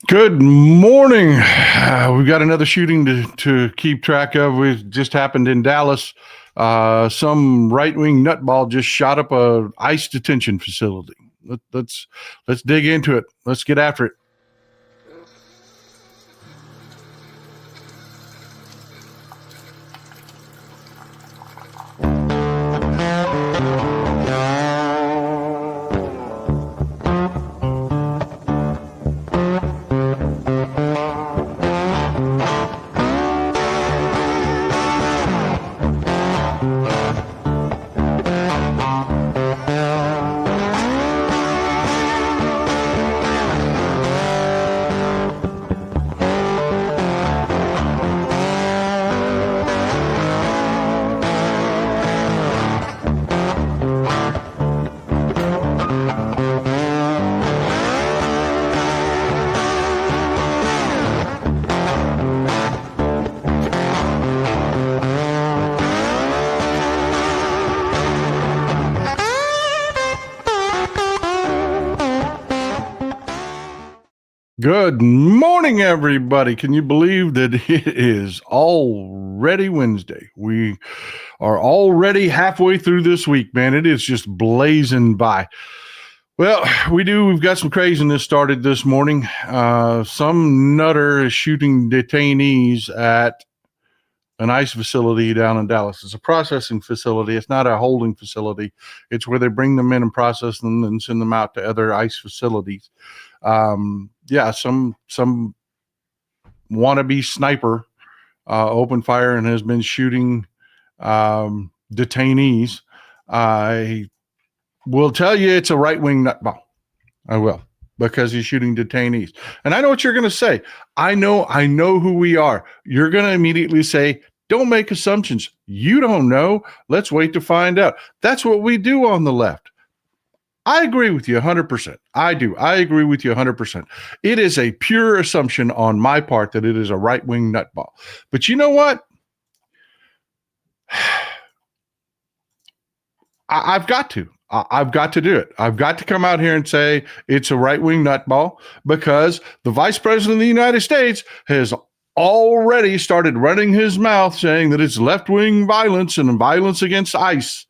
Good morning. We've got another shooting to keep track of. It just happened in Dallas. Some right-wing nutball just shot up a ICE detention facility. Let's dig into it. Let's get after it. Good morning, everybody. Can you believe that it is already Wednesday? We are already halfway through this week, man. It is just blazing by. Well, we've got some craziness started this morning. Some nutter is shooting detainees at an ICE facility down in Dallas. It's a processing facility. It's not a holding facility. It's where they bring them in and process them and send them out to other ICE facilities. Some wannabe sniper opened fire and has been shooting detainees. I will tell you it's a right-wing nutball. I will, because he's shooting detainees. And I know what you're going to say. I know who we are. You're going to immediately say, don't make assumptions. You don't know. Let's wait to find out. That's what we do on the left. I agree with you 100%. I do. I agree with you 100%. It is a pure assumption on my part that it is a right-wing nutball. But you know what? I've got to. I've got to do it. I've got to come out here and say it's a right-wing nutball because the Vice President of the United States has already started running his mouth saying that it's left-wing violence and violence against ICE.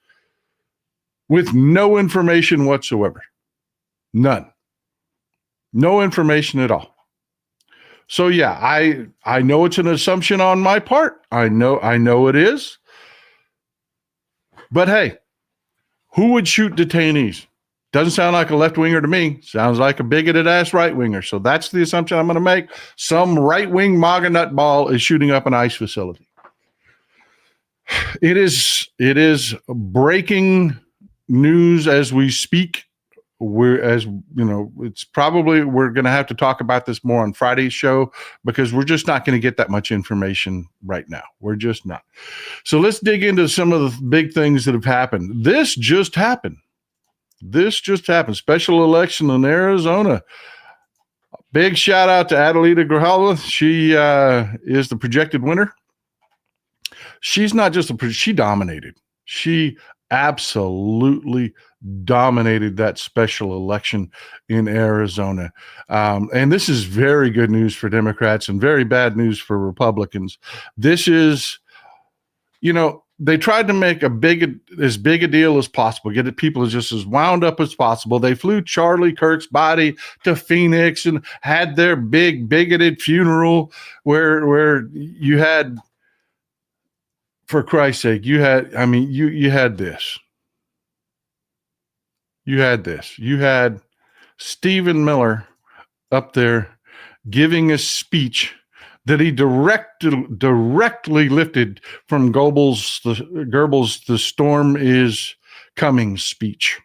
With no information whatsoever. None. No information at all. So yeah, I know it's an assumption on my part. I know it is. But hey, who would shoot detainees? Doesn't sound like a left-winger to me. Sounds like a bigoted ass right-winger. So that's the assumption I'm going to make. Some right-wing MAGA nutball is shooting up an ICE facility. It is breaking news as we speak. We're going to have to talk about this more on Friday's show because we're just not going to get that much information right now. We're just not. So let's dig into some of the big things that have happened. This just happened. Special election in Arizona. Big shout out to Adelita Grijalva. She is the projected winner. She's not just she dominated. She absolutely dominated that special election in Arizona. And this is very good news for Democrats and very bad news for Republicans. This is, they tried to make as big a deal as possible, get people just as wound up as possible. They flew Charlie Kirk's body to Phoenix and had their big bigoted funeral where you had, for Christ's sake, you had this. You had Stephen Miller up there giving a speech that he directly lifted from Goebbels' "The Storm is Coming" speech.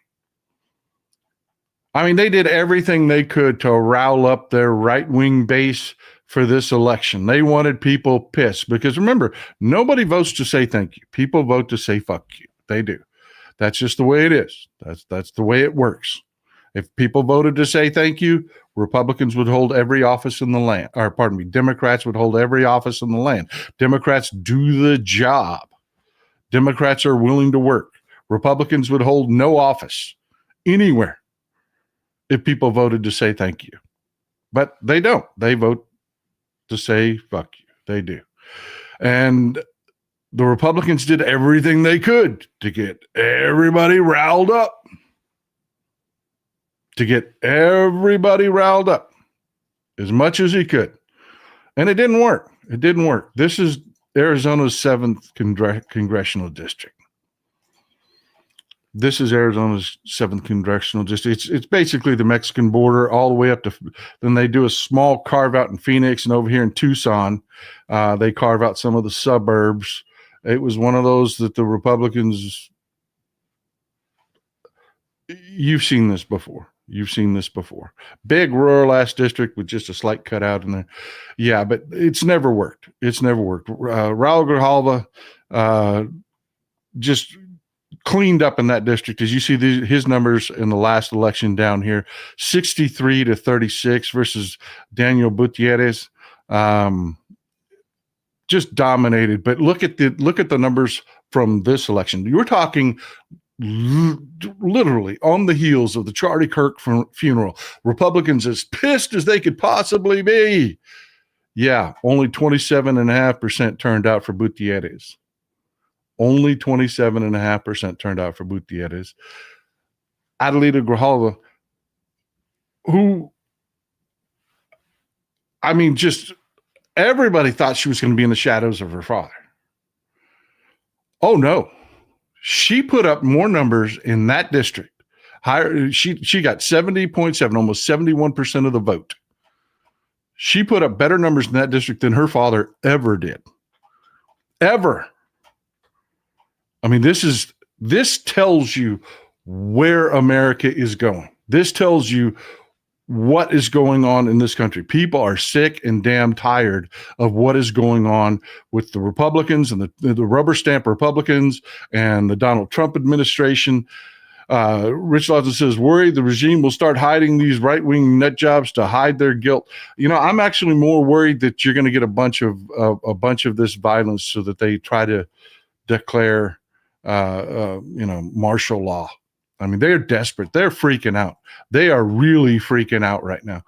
I mean, they did everything they could to rile up their right-wing base for this election. They wanted people pissed because remember, nobody votes to say thank you. People vote to say fuck you. They do. That's just the way it is. That's the way it works. If people voted to say thank you, Republicans would hold every office in the land. Or pardon me, Democrats would hold every office in the land. Democrats do the job. Democrats are willing to work. Republicans would hold no office anywhere if people voted to say thank you. But they don't. They vote to say, fuck you. They do. And the Republicans did everything they could to get everybody riled up. As much as he could. And it didn't work. This is Arizona's 7th congressional district. This is Arizona's 7th congressional district. It's basically the Mexican border all the way up to, then they do a small carve out in Phoenix, and over here in Tucson, they carve out some of the suburbs. It was one of those that the Republicans, you've seen this before. Big rural ass district with just a slight cutout in there. Yeah, but it's never worked. Raul Grijalva just cleaned up in that district. As you see his numbers in the last election down here, 63-36 versus Daniel Gutierrez. Just dominated. But look at the numbers from this election. You're talking literally on the heels of the Charlie Kirk funeral. Republicans as pissed as they could possibly be. Yeah, only 27.5% turned out for Gutierrez. Only 27.5% turned out for Gutierrez. Adelita Grijalva, who, I mean, just everybody thought she was going to be in the shadows of her father. Oh, no. She put up more numbers in that district. Higher, she got 70.7, almost 71% of the vote. She put up better numbers in that district than her father ever did. Ever. I mean, this tells you where America is going. This tells you what is going on in this country. People are sick and damn tired of what is going on with the Republicans and the rubber stamp Republicans and the Donald Trump administration. Rich Lawson says, worried the regime will start hiding these right-wing nut jobs to hide their guilt. You know, I'm actually more worried that you're going to get a bunch of this violence so that they try to declare martial law. I mean, they're desperate. They're freaking out. They are really freaking out right now.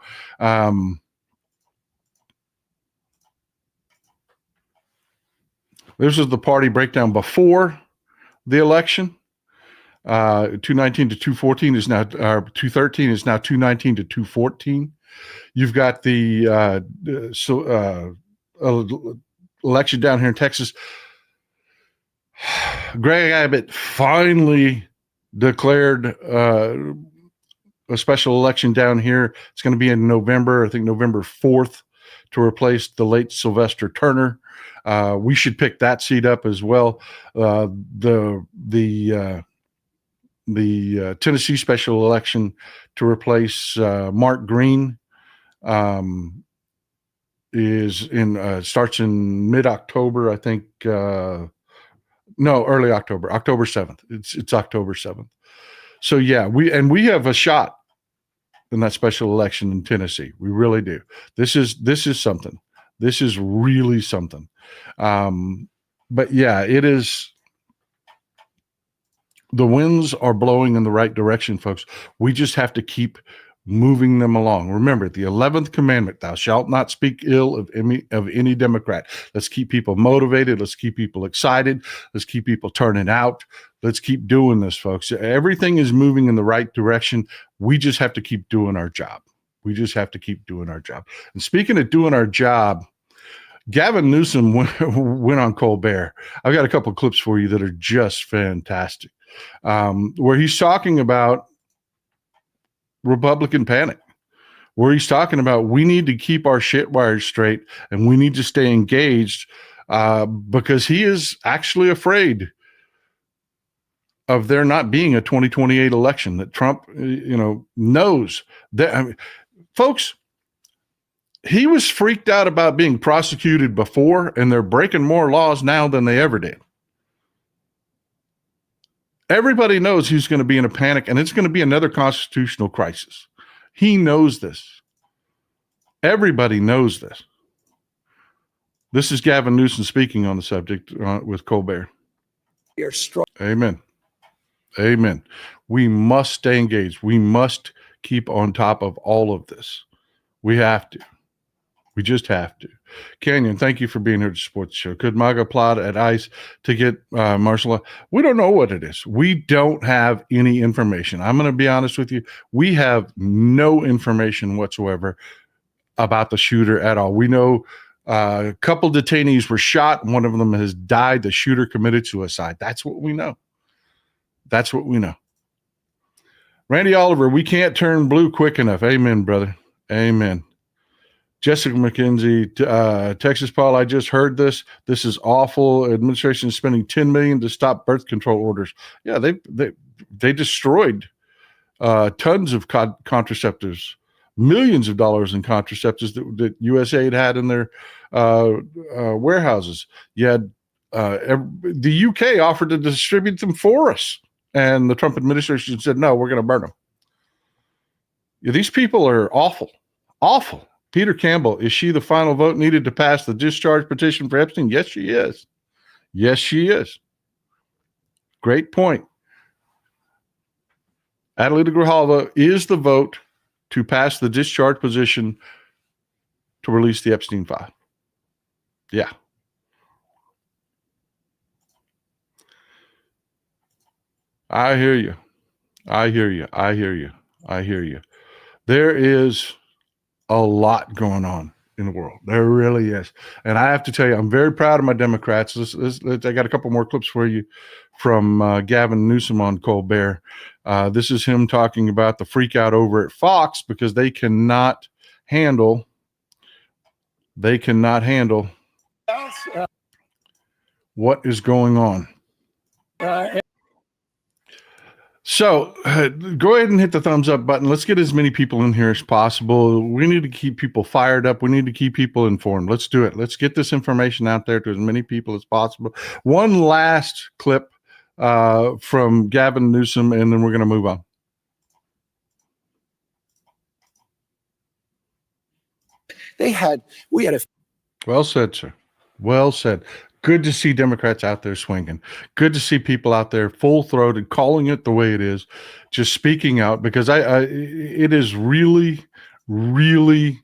This is the party breakdown before the election. 219 to 214 is now, 213 is now 219 to 214. You've got the election down here in Texas. Greg Abbott finally declared a special election down here. It's going to be in November, I think November 4th, to replace the late Sylvester Turner. We should pick that seat up as well. The Tennessee special election to replace Mark Green starts in mid-October, I think. Early October, October 7th. It's October 7th. So yeah, we have a shot in that special election in Tennessee. We really do. This is something. This is really something. But yeah, it is. The winds are blowing in the right direction, folks. We just have to keep moving them along. Remember, the 11th commandment, thou shalt not speak ill of any Democrat. Let's keep people motivated. Let's keep people excited. Let's keep people turning out. Let's keep doing this, folks. Everything is moving in the right direction. We just have to keep doing our job. And speaking of doing our job, Gavin Newsom went on Colbert. I've got a couple of clips for you that are just fantastic, where he's talking about Republican panic, where he's talking about we need to keep our shit wired straight and we need to stay engaged because he is actually afraid of there not being a 2028 election, that Trump, knows that. I mean, folks, he was freaked out about being prosecuted before, and they're breaking more laws now than they ever did. Everybody knows he's going to be in a panic, and it's going to be another constitutional crisis. He knows this. Everybody knows this. This is Gavin Newsom speaking on the subject with Colbert. You're strong. Amen. We must stay engaged. We must keep on top of all of this. We have to. We just have to. Canyon, thank you for being here to support the show. Could MAGA plot at ICE to get martial law? We don't know what it is. We don't have any information. I'm going to be honest with you. We have no information whatsoever about the shooter at all. We know a couple detainees were shot. One of them has died. The shooter committed suicide. That's what we know. That's what we know. Randy Oliver, we can't turn blue quick enough. Amen, brother. Amen. Jessica McKenzie, Texas Paul, I just heard this. This is awful. Administration is spending $10 million to stop birth control orders. Yeah, they destroyed tons of contraceptives, millions of dollars in contraceptives that USAID had in their warehouses. You had the UK offered to distribute them for us, and the Trump administration said, no, we're going to burn them. Yeah, these people are awful, awful. Peter Campbell, is she the final vote needed to pass the discharge petition for Epstein? Yes, she is. Yes, she is. Great point. Adelita Grijalva is the vote to pass the discharge petition to release the Epstein file. Yeah. I hear you. I hear you. I hear you. I hear you. There is a lot going on in the world. There really is. And I have to tell you, I'm very proud of my Democrats. I got a couple more clips for you from Gavin Newsom on Colbert. This is him talking about the freak out over at Fox because they cannot handle what is going on. So go ahead and hit the thumbs up button. Let's get as many people in here as possible. We need to keep people fired up. We need to keep people informed. Let's do it. Let's get this information out there to as many people as possible. One last clip from Gavin Newsom, and then we're going to move on. We had a. Well said, sir. Well said. Good to see Democrats out there swinging. Good to see people out there full-throated, calling it the way it is, just speaking out, because it is really, really,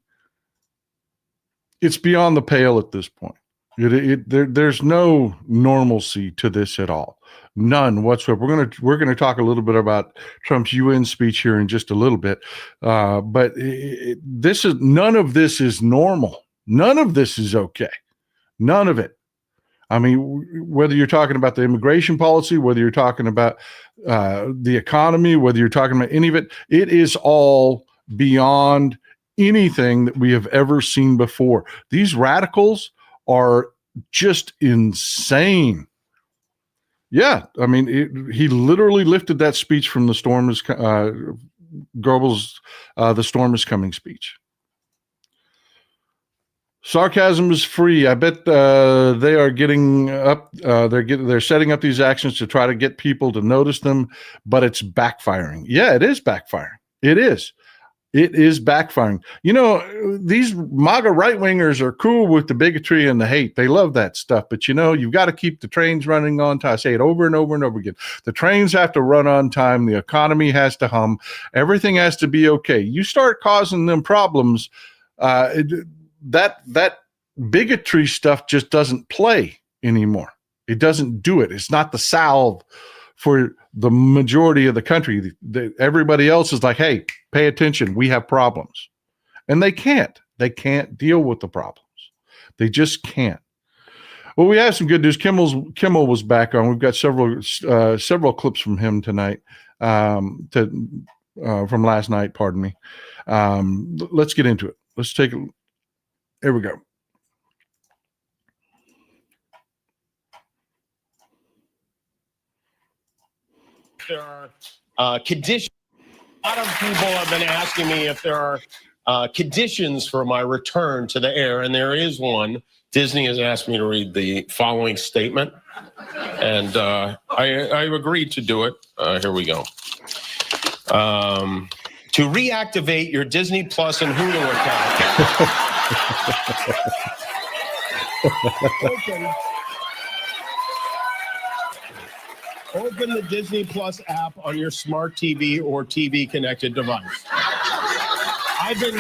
it's beyond the pale at this point. There's no normalcy to this at all. None whatsoever. We're gonna talk a little bit about Trump's UN speech here in just a little bit, but none of this is normal. None of this is okay. None of it. I mean, whether you're talking about the immigration policy, whether you're talking about the economy, whether you're talking about any of it, it is all beyond anything that we have ever seen before. These radicals are just insane. Yeah, I mean, he literally lifted that speech from the storm is Goebbels' "The Storm is Coming" speech. Sarcasm is free. I bet they are getting up. They're setting up these actions to try to get people to notice them, but it's backfiring. Yeah, it is backfiring. It is. It is backfiring. You know, these MAGA right-wingers are cool with the bigotry and the hate. They love that stuff. But, you know, you've got to keep the trains running on time. I say it over and over and over again. The trains have to run on time. The economy has to hum. Everything has to be okay. You start causing them problems, that bigotry stuff just doesn't play anymore. It doesn't do it. It's not the salve for the majority of the country. Everybody else is like, hey, pay attention. We have problems. And they can't. They can't deal with the problems. They just can't. Well, we have some good news. Kimmel was back on. We've got several clips from him tonight, from last night, pardon me. Let's get into it. Let's take a Here we go. There are conditions. A lot of people have been asking me if there are conditions for my return to the air, and there is one. Disney has asked me to read the following statement, and I agreed to do it. Here we go. To reactivate your Disney Plus and Hulu account. Open the Disney Plus app on your smart TV or TV connected device. I've been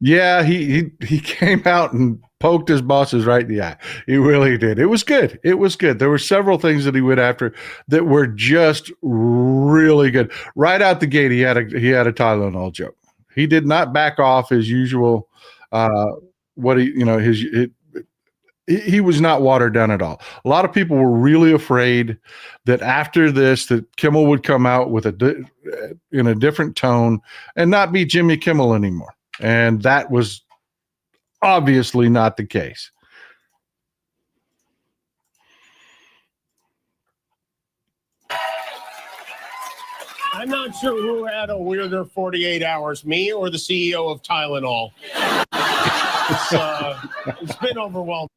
Yeah, he came out and poked his bosses right in the eye. He really did. It was good. It was good. There were several things that he went after that were just really good. Right out the gate, he had a Tylenol joke. He did not back off his usual what he was not watered down at all. A lot of people were really afraid that after this, that Kimmel would come out with in a different tone and not be Jimmy Kimmel anymore. And that was obviously not the case. I'm not sure who had a weirder 48 hours, me or the CEO of Tylenol. It's been overwhelming.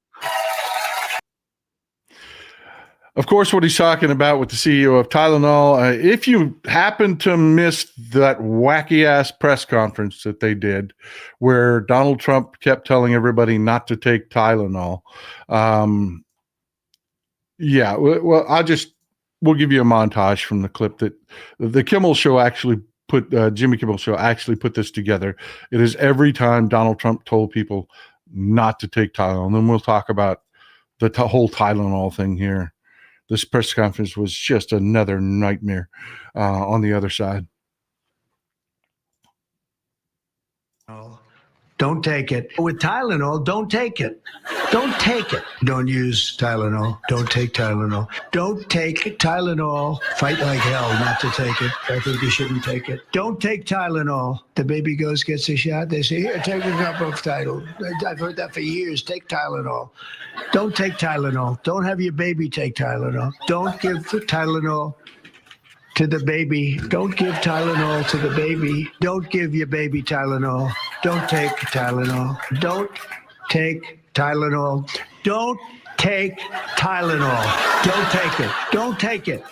Of course, what he's talking about with the CEO of Tylenol, if you happen to miss that wacky ass press conference that they did where Donald Trump kept telling everybody not to take Tylenol. Yeah, well, we'll give you a montage from the clip that the Kimmel show actually Jimmy Kimmel show actually put this together. It is every time Donald Trump told people not to take Tylenol. And then we'll talk about the whole Tylenol thing here. This press conference was just another nightmare on the other side. Don't take it. With Tylenol, don't take it. Don't take it. Don't use Tylenol. Don't take Tylenol. Don't take Tylenol. Fight like hell not to take it. I think you shouldn't take it. Don't take Tylenol. The baby gets a shot. They say, here, take a cup of Tylenol. I've heard that for years. Take Tylenol. Don't take Tylenol. Don't have your baby take Tylenol. Don't give Tylenol to the baby. Don't give Tylenol to the baby. Don't give your baby Tylenol. Don't take Tylenol. Don't take Tylenol. Don't take Tylenol. Don't take it. Don't take it.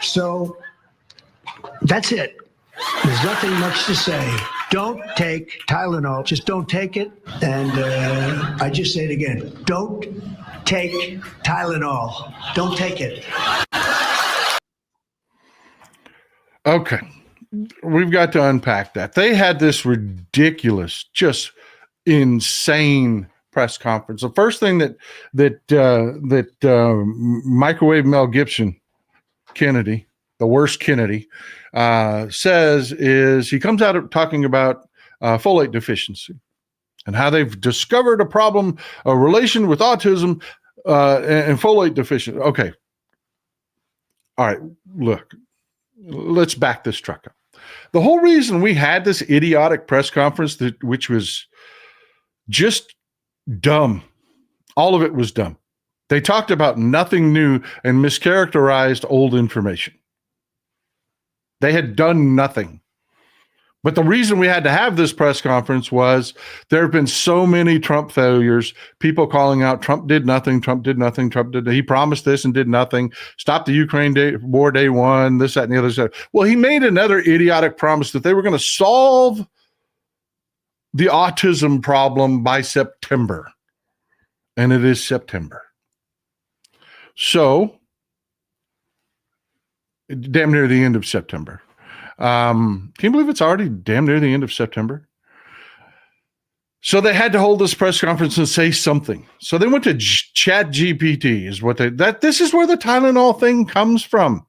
So that's it. There's nothing much to say. Don't take Tylenol. Just don't take it. And I just say it again. Don't take Tylenol. Don't take it. Okay. We've got to unpack that. They had this ridiculous, just insane press conference. The first thing that microwave Mel Gibson Kennedy, the worst Kennedy, says is he comes out talking about folate deficiency and how they've discovered a relation with autism and folate deficiency. Okay. All right. Look, let's back this truck up. The whole reason we had this idiotic press conference, which was just dumb, all of it was dumb. They talked about nothing new and mischaracterized old information. They had done nothing. But the reason we had to have this press conference was there have been so many Trump failures, people calling out Trump did nothing, he promised this and did nothing, stopped the Ukraine war day one, this, that, and the other side. Well, he made another idiotic promise that they were going to solve the autism problem by September. And it is September. So, damn near the end of September. Can you believe it's already damn near the end of September? So they had to hold this press conference and say something. So they went to ChatGPT this is where the Tylenol thing comes from.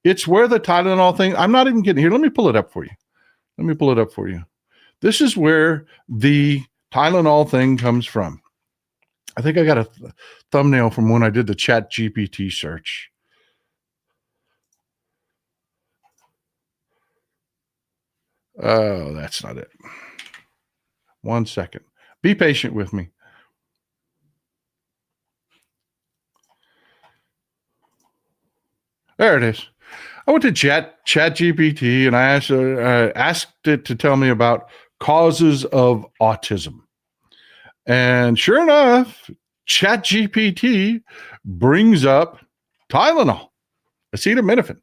It's where the Tylenol thing, I'm not even kidding. Here, let me pull it up for you. This is where the Tylenol thing comes from. I think I got a thumbnail from when I did the ChatGPT search. Oh, that's not it. 1 second. Be patient with me. There it is. I went to ChatGPT and I asked it to tell me about causes of autism. And sure enough, ChatGPT brings up Tylenol, acetaminophen,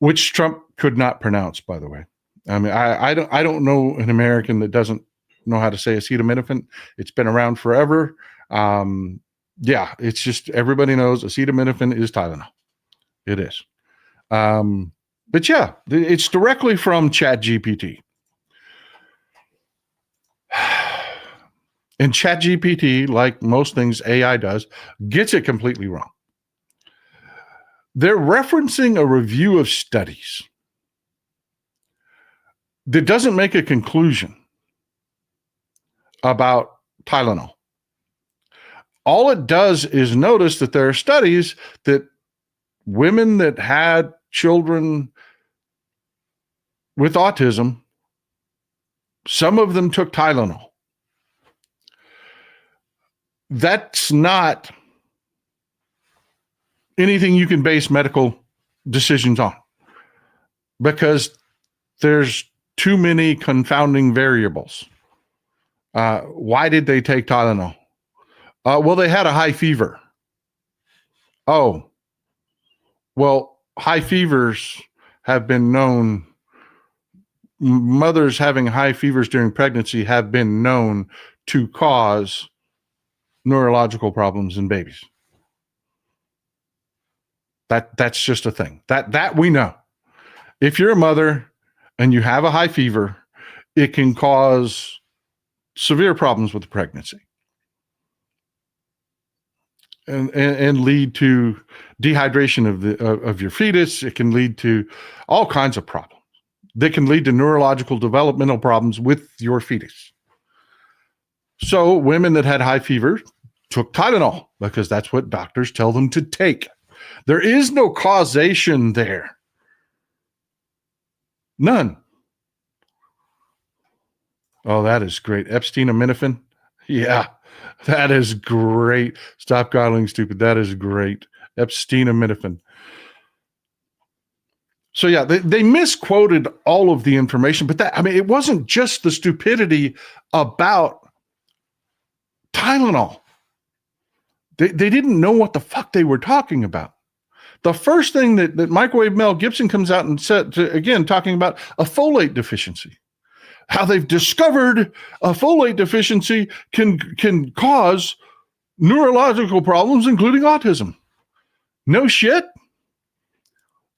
which Trump could not pronounce, by the way. I mean, I don't know an American that doesn't know how to say acetaminophen. It's been around forever. Yeah, it's just everybody knows acetaminophen is Tylenol. It is. But yeah, it's directly from ChatGPT. And ChatGPT, like most things AI does, gets it completely wrong. They're referencing a review of studies that doesn't make a conclusion about Tylenol. All it does is notice that there are studies that women that had children with autism, some of them took Tylenol. That's not anything you can base medical decisions on, because there's too many confounding variables. Why did they take Tylenol? Well, they had a high fever. Oh, well, high fevers have been known. Mothers having high fevers during pregnancy have been known to cause neurological problems in babies. That's just a thing. That we know. If you're a mother and you have a high fever, it can cause severe problems with the pregnancy. And lead to dehydration of your fetus. It can lead to all kinds of problems. They can lead to neurological developmental problems with your fetus. So women that had high fever took Tylenol because that's what doctors tell them to take. There is no causation there. None. Oh, that is great. Epstein-aminophen. Yeah. That is great. Stop coddling stupid. That is great. Epstein-aminophen. So yeah, they misquoted all of the information, but it wasn't just the stupidity about Tylenol. They didn't know what the fuck they were talking about. The first thing that Microwave Mel Gibson comes out and said, again, talking about a folate deficiency. How they've discovered a folate deficiency can cause neurological problems, including autism. No shit.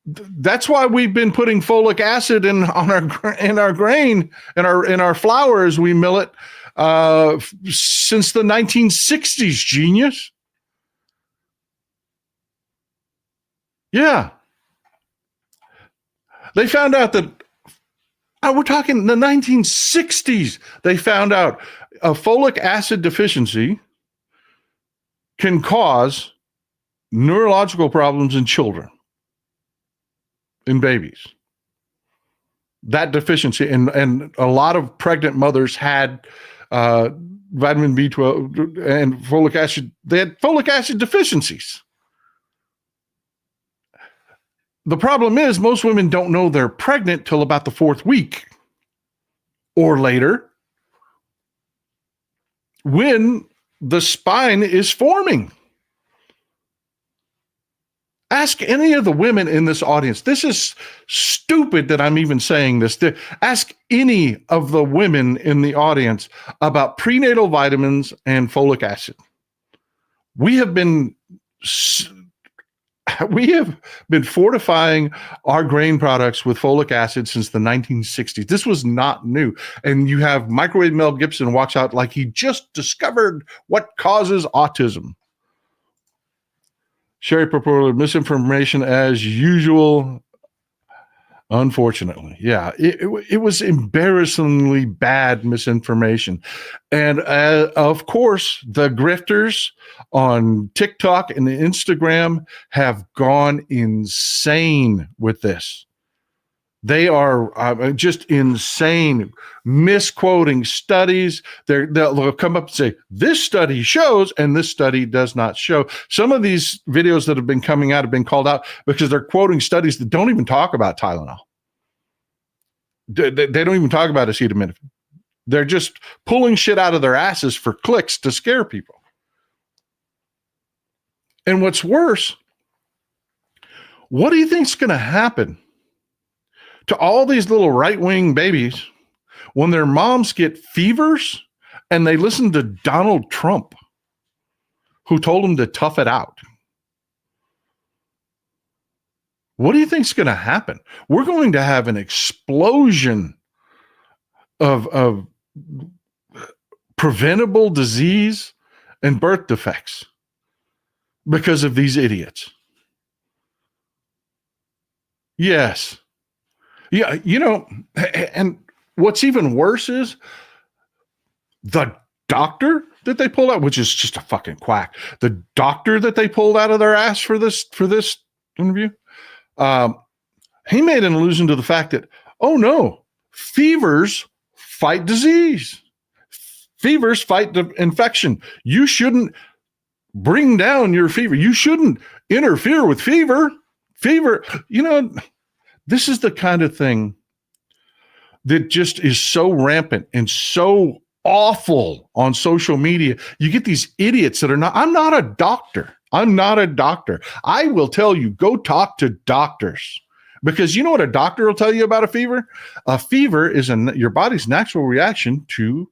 That's why we've been putting folic acid in our grain, in our flour as we mill it since the 1960s. Genius. Yeah. They found out that. We're talking the 1960s. They found out a folic acid deficiency can cause neurological problems in children, in babies. That deficiency, and a lot of pregnant mothers had vitamin B12 and folic acid. They had folic acid deficiencies. The problem is most women don't know they're pregnant till about the 4th week or later, when the spine is forming. Ask any of the women in this audience. This is stupid that I'm even saying this. Ask any of the women in the audience about prenatal vitamins and folic acid. We have been fortifying our grain products with folic acid since the 1960s. This was not new. And you have Microwave Mel Gibson walks out like he just discovered what causes autism. Sherry purported misinformation as usual. Unfortunately, yeah, it was embarrassingly bad misinformation. And of course, the grifters on TikTok and Instagram have gone insane with this. They are just insane, misquoting studies. They'll come up and say, this study shows, and this study does not show. Some of these videos that have been coming out have been called out because they're quoting studies that don't even talk about Tylenol. They don't even talk about acetaminophen. They're just pulling shit out of their asses for clicks to scare people. And what's worse, what do you think's going to happen to all these little right-wing babies when their moms get fevers and they listen to Donald Trump, who told them to tough it out? What do you think's going to happen? We're going to have an explosion of preventable disease and birth defects because of these idiots. Yes. Yeah, and what's even worse is the doctor that they pulled out, which is just a fucking quack. The doctor that they pulled out of their ass for this interview, he made an allusion to the fact that, oh no, fevers fight disease. Fevers fight the infection. You shouldn't bring down your fever. You shouldn't interfere with fever. Fever, this is the kind of thing that just is so rampant and so awful on social media. You get these idiots that I'm not a doctor. I will tell you, go talk to doctors, because you know what a doctor will tell you about a fever? A fever is your body's natural reaction to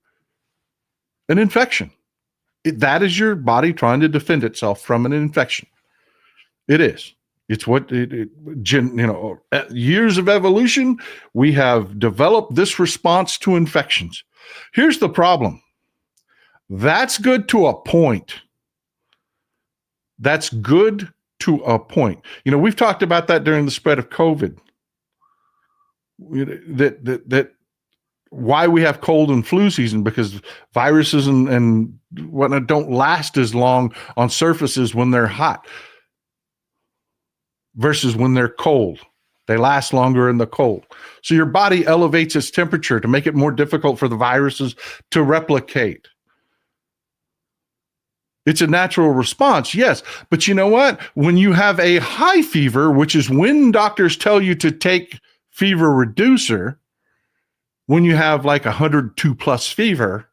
an infection. That is your body trying to defend itself from an infection. It is. It's what years of evolution, we have developed this response to infections. Here's the problem. That's good to a point. That's good to a point. We've talked about that during the spread of COVID. That why we have cold and flu season, because viruses and whatnot don't last as long on surfaces when they're hot versus when they're cold. They last longer in the cold. So your body elevates its temperature to make it more difficult for the viruses to replicate. It's a natural response, yes. But you know what? When you have a high fever, which is when doctors tell you to take fever reducer, when you have like 102 plus fever,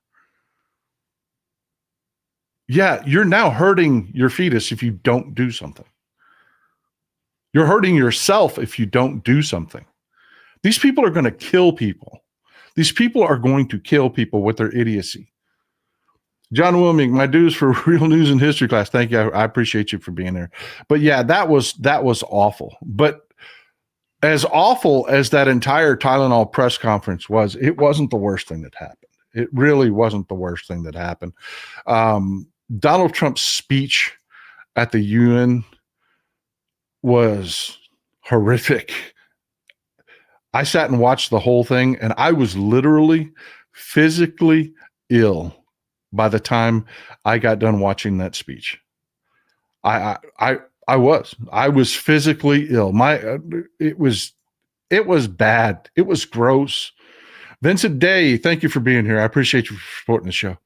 yeah, you're now hurting your fetus if you don't do something. You're hurting yourself if you don't do something. These people are going to kill people. These people are going to kill people with their idiocy. John Wilming, my dues for Real News and History class. Thank you. I appreciate you for being there. But yeah, that was awful. But as awful as that entire Tylenol press conference was, it wasn't the worst thing that happened. It really wasn't the worst thing that happened. Donald Trump's speech at the UN was horrific. I sat and watched the whole thing, and I was literally physically ill by the time I got done watching that speech. I was physically ill. It was bad. It was gross. Vincent Day, thank you for being here. I appreciate you for supporting the show.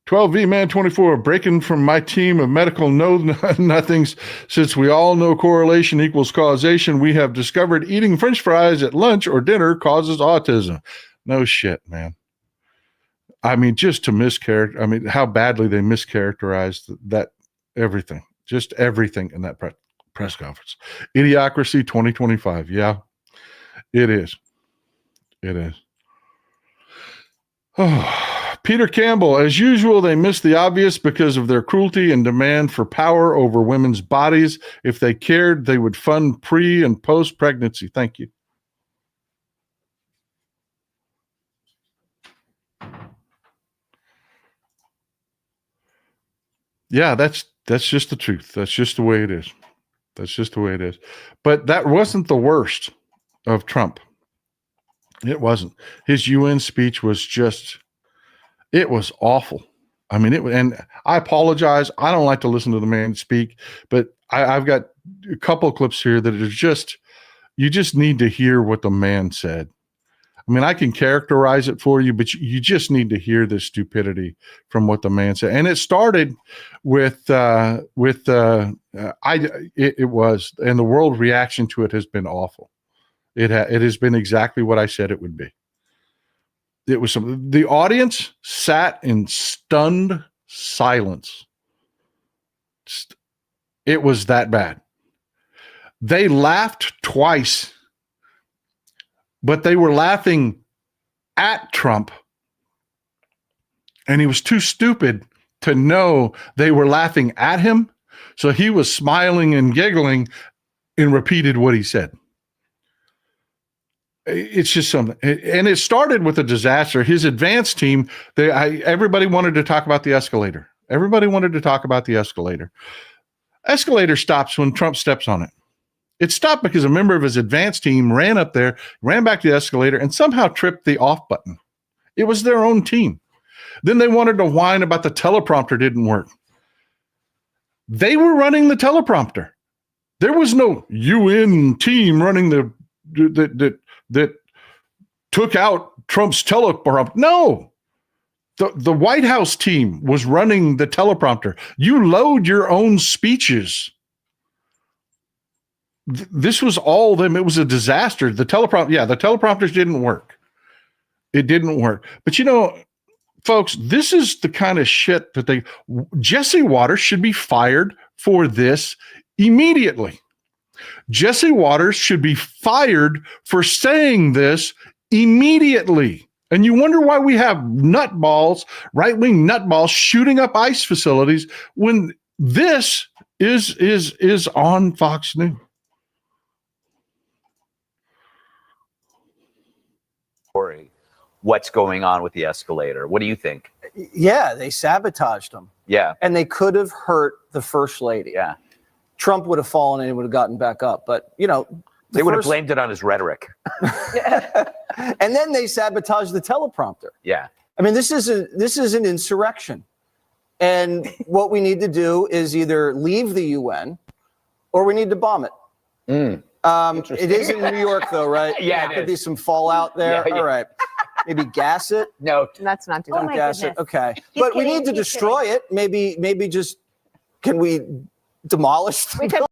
12V Man 24, breaking from my team of medical know-nothings. Since we all know correlation equals causation, we have discovered eating French fries at lunch or dinner causes autism. No shit, man. I mean, just to how badly they mischaracterized that everything, just everything in that press conference. Idiocracy 2025. Yeah, it is. It is. Oh. Peter Campbell, as usual, they miss the obvious because of their cruelty and demand for power over women's bodies. If they cared, they would fund pre- and post-pregnancy. Thank you. Yeah, that's just the truth. That's just the way it is. That's just the way it is. But that wasn't the worst of Trump. It wasn't. His UN speech was just... it was awful. I mean, and I apologize. I don't like to listen to the man speak, but I've got a couple of clips here that are just, you just need to hear what the man said. I mean, I can characterize it for you, but you just need to hear the stupidity from what the man said. And it started with it was, and the world reaction to it has been awful. It has been exactly what I said it would be. It was the audience sat in stunned silence. It was that bad. They laughed twice, but they were laughing at Trump, and he was too stupid to know they were laughing at him. So he was smiling and giggling and repeated what he said. It's just something. And it started with a disaster. His advance team, everybody wanted to talk about the escalator. Everybody wanted to talk about the escalator. Escalator stops when Trump steps on it. It stopped because a member of his advance team ran up there, ran back to the escalator, and somehow tripped the off button. It was their own team. Then they wanted to whine about the teleprompter didn't work. They were running the teleprompter. There was no UN team running that took out Trump's teleprompter. No. The White House team was running the teleprompter. You load your own speeches. This was all them. It was a disaster. The teleprompters didn't work. It didn't work. But folks, this is the kind of shit that Jesse Waters should be fired for this immediately. Jesse Waters should be fired for saying this immediately. And you wonder why we have nutballs, right-wing nutballs shooting up ICE facilities when this is on Fox News. What's going on with the escalator? What do you think? Yeah, they sabotaged them. Yeah. And they could have hurt the first lady. Yeah. Trump would have fallen and he would have gotten back up. But, they would have blamed it on his rhetoric. And then they sabotaged the teleprompter. Yeah. I mean, this is an insurrection. And what we need to do is either leave the UN or we need to bomb it. It is in New York, though, right? Yeah, there could be some fallout there. Yeah. All right. Maybe gas it. No, Let's not do Don't that. gas it. Okay. But we need to destroy it. Maybe just, can we demolish the building?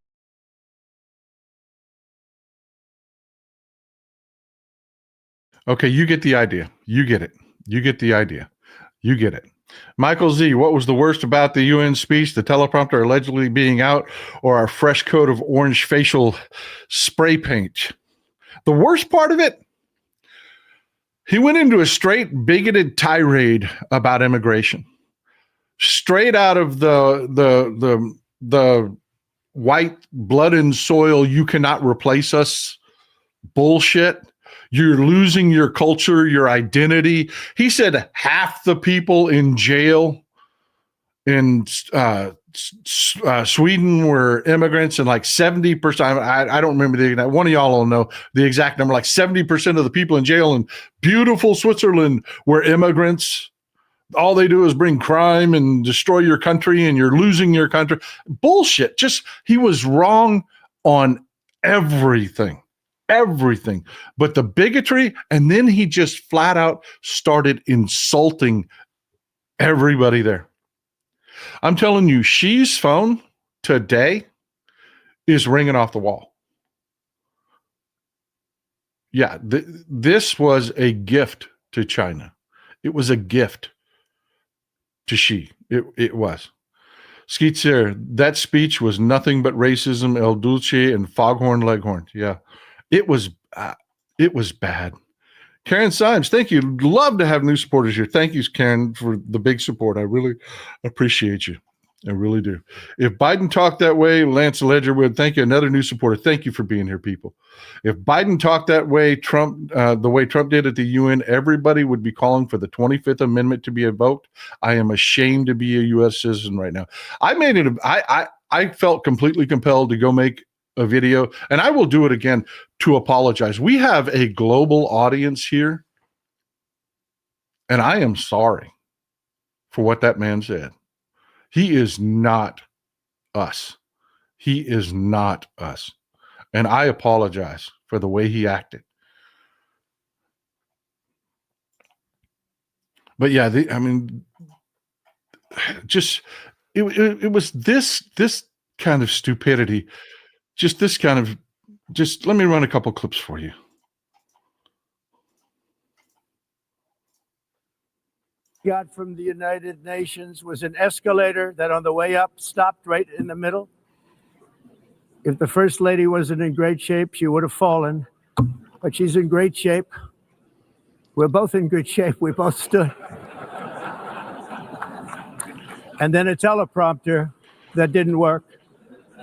Okay, you get the idea. You get it. You get the idea. You get it. Michael Z, what was the worst about the UN speech? The teleprompter allegedly being out or our fresh coat of orange facial spray paint? The worst part of it, he went into a straight bigoted tirade about immigration. Straight out of the white blood and soil, you cannot replace us bullshit. You're losing your culture, your identity. He said half the people in jail in Sweden were immigrants, and like 70%, I don't remember the exact, one of y'all will know the exact number, like 70% of the people in jail in beautiful Switzerland were immigrants. All they do is bring crime and destroy your country, and you're losing your country. Bullshit. He was wrong on everything. Everything but the bigotry, and then he just flat out started insulting everybody there. I'm telling you, Xi's phone today is ringing off the wall. Yeah, this was a gift to China. It was a gift to Xi. It was. Skeet Sir, that speech was nothing but racism, El Dulce, and foghorn leghorn. Yeah. It was bad. Karen Symes, thank you. Love to have new supporters here. Thank you, Karen, for the big support. I really appreciate you. I really do. If Biden talked that way, Lance Ledgerwood, thank you. Another new supporter. Thank you for being here, people. If Biden talked that way, the way Trump did at the UN, everybody would be calling for the 25th Amendment to be invoked. I am ashamed to be a U.S. citizen right now. I felt completely compelled to go make a video, and I will do it again to apologize. We have a global audience here, and I am sorry for what that man said. He is not us. He is not us. And I apologize for the way he acted. But yeah, it was this kind of stupidity. Let me run a couple clips for you. Got from the United Nations was an escalator that on the way up stopped right in the middle. If the First Lady wasn't in great shape, she would have fallen, but she's in great shape. We're both in good shape. We both stood. And then a teleprompter that didn't work.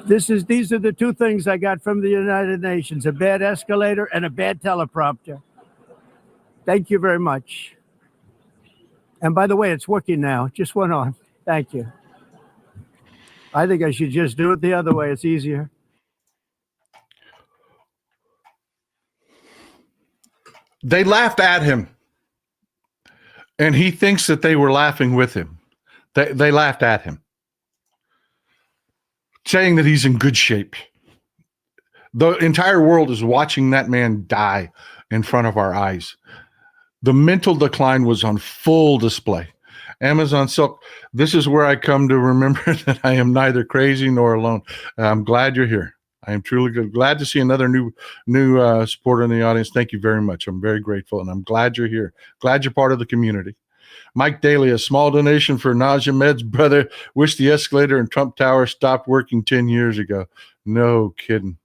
These are the two things I got from the United Nations: a bad escalator and a bad teleprompter. Thank you very much. And by the way, it's working now. Just went on. Thank you. I think I should just do it the other way. It's easier. They laughed at him, and he thinks that they were laughing with him. They laughed at him, saying that he's in good shape. The entire world is watching that man die in front of our eyes. The mental decline was on full display. Amazon Silk, this is where I come to remember that I am neither crazy nor alone. I'm glad you're here. I am truly good. Glad to see another new supporter in the audience. Thank you very much. I'm very grateful, and I'm glad you're here. Glad you're part of the community. Mike Daly, a small donation for nausea meds. Brother, wish the escalator in Trump Tower stopped working 10 years ago. No kidding.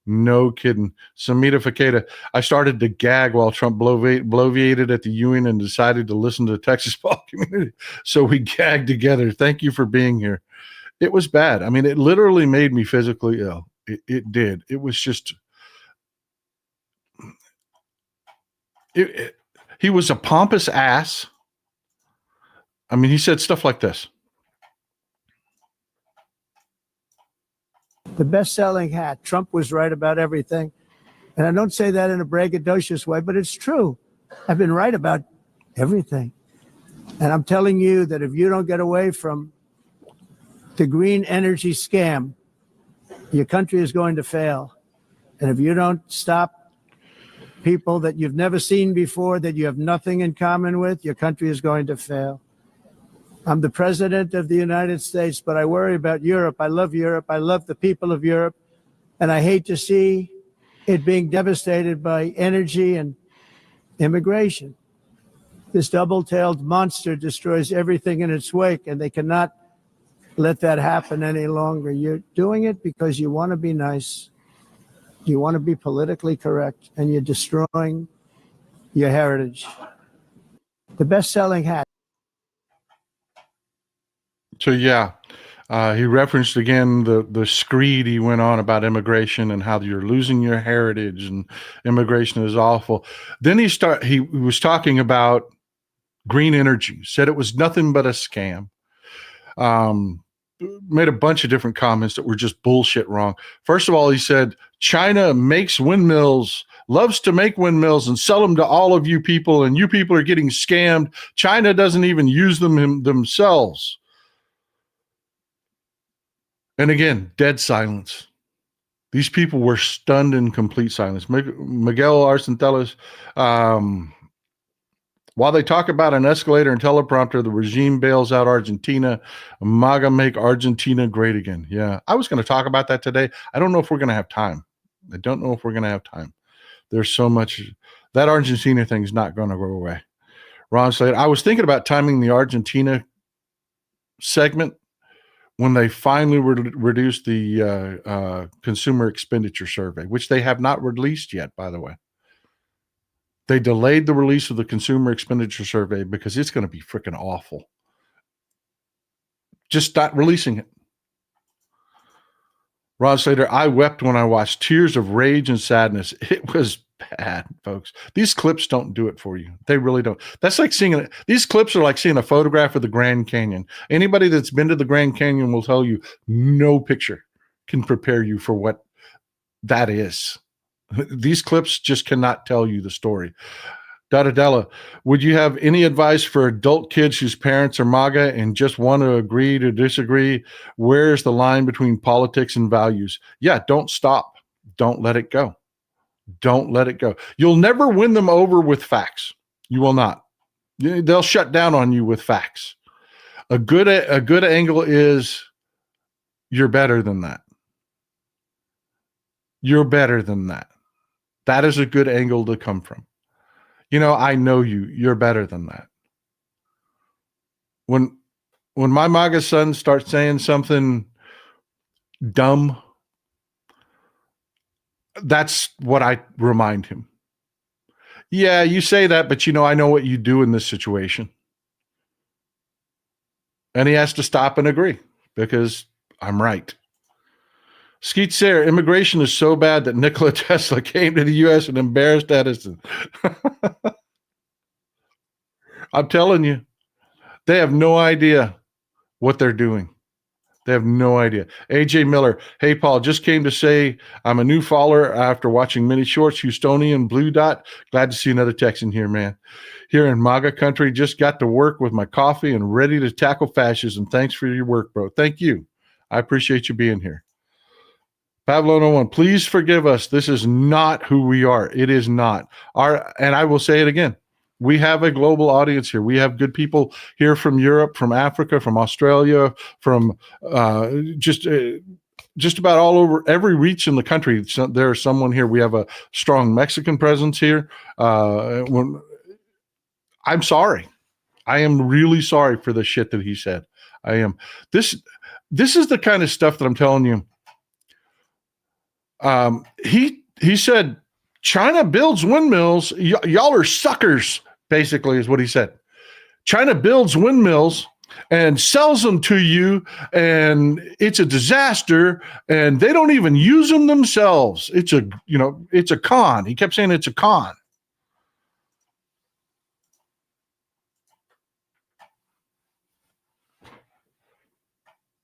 No kidding. Samita Fakeda, I started to gag while Trump bloviated at the UN and decided to listen to the Texas Ball community. So we gagged together. Thank you for being here. It was bad. I mean, it literally made me physically ill. It did. It was just, he was a pompous ass. I mean, he said stuff like this. The best-selling hat. Trump was right about everything. And I don't say that in a braggadocious way, but it's true. I've been right about everything. And I'm telling you that if you don't get away from the green energy scam, your country is going to fail. And if you don't stop people that you've never seen before, that you have nothing in common with, your country is going to fail. I'm the president of the United States, but I worry about Europe. I love Europe. I love the people of Europe. And I hate to see it being devastated by energy and immigration. This double-tailed monster destroys everything in its wake, and they cannot let that happen any longer. You're doing it because you want to be nice. You want to be politically correct, and you're destroying your heritage. The best-selling hat. So, yeah, he referenced again the screed he went on about immigration and how you're losing your heritage and immigration is awful. Then he was talking about green energy, said it was nothing but a scam. Made a bunch of different comments that were just bullshit wrong. First of all, he said, China makes windmills, loves to make windmills and sell them to all of you people, and you people are getting scammed. China doesn't even use them themselves. And again, dead silence. These people were stunned in complete silence. Miguel Arcentelis, while they talk about an escalator and teleprompter, the regime bails out Argentina. MAGA make Argentina great again. Yeah, I was going to talk about that today. I don't know if we're going to have time. There's so much. That Argentina thing is not going to go away. Ron Slater, I was thinking about timing the Argentina segment when they finally reduced the consumer expenditure survey, which they have not released yet, by the way. They delayed the release of the consumer expenditure survey because it's going to be freaking awful. Just stop releasing it. Ron Slater, I wept when I watched Tears of Rage and Sadness. It was bad, folks. These clips don't do it for you. They really don't. That's like seeing these clips are like seeing a photograph of the Grand Canyon. Anybody that's been to the Grand Canyon will tell you no picture can prepare you for what that is. These clips just cannot tell you the story. Dadadella, would you have any advice for adult kids whose parents are MAGA and just want to agree to disagree? Where's the line between politics and values? Yeah, don't stop. Don't let it go. Don't let it go. You'll never win them over with facts. You will not. They'll shut down on you with facts. A good angle is you're better than that. You're better than that. That is a good angle to come from. You know, I know you. You're better than that. When my MAGA son starts saying something dumb, that's what I remind him. Yeah, you say that, but you know, I know what you do in this situation. And he has to stop and agree because I'm right. Skeet Sayer, immigration is so bad that Nikola Tesla came to the U.S. and embarrassed Edison. I'm telling you, they have no idea what they're doing. They have no idea. AJ Miller, hey, Paul, just came to say I'm a new follower after watching many shorts, Houstonian, Blue Dot. Glad to see another Texan here, man. Here in MAGA country, just got to work with my coffee and ready to tackle fascism. Thanks for your work, bro. Thank you. I appreciate you being here. Pavlon 01, please forgive us. This is not who we are. It is not. And I will say it again. We have a global audience here. We have good people here from Europe, from Africa, from Australia, from just about all over, every reach in the country. So there's someone here. We have a strong Mexican presence here. I'm sorry. I am really sorry for the shit that he said. I am. This is the kind of stuff that I'm telling you. He said, China builds windmills. Y'all are suckers, basically, is what he said. China builds windmills and sells them to you, and it's a disaster, and they don't even use them themselves. It's a con. He kept saying it's a con.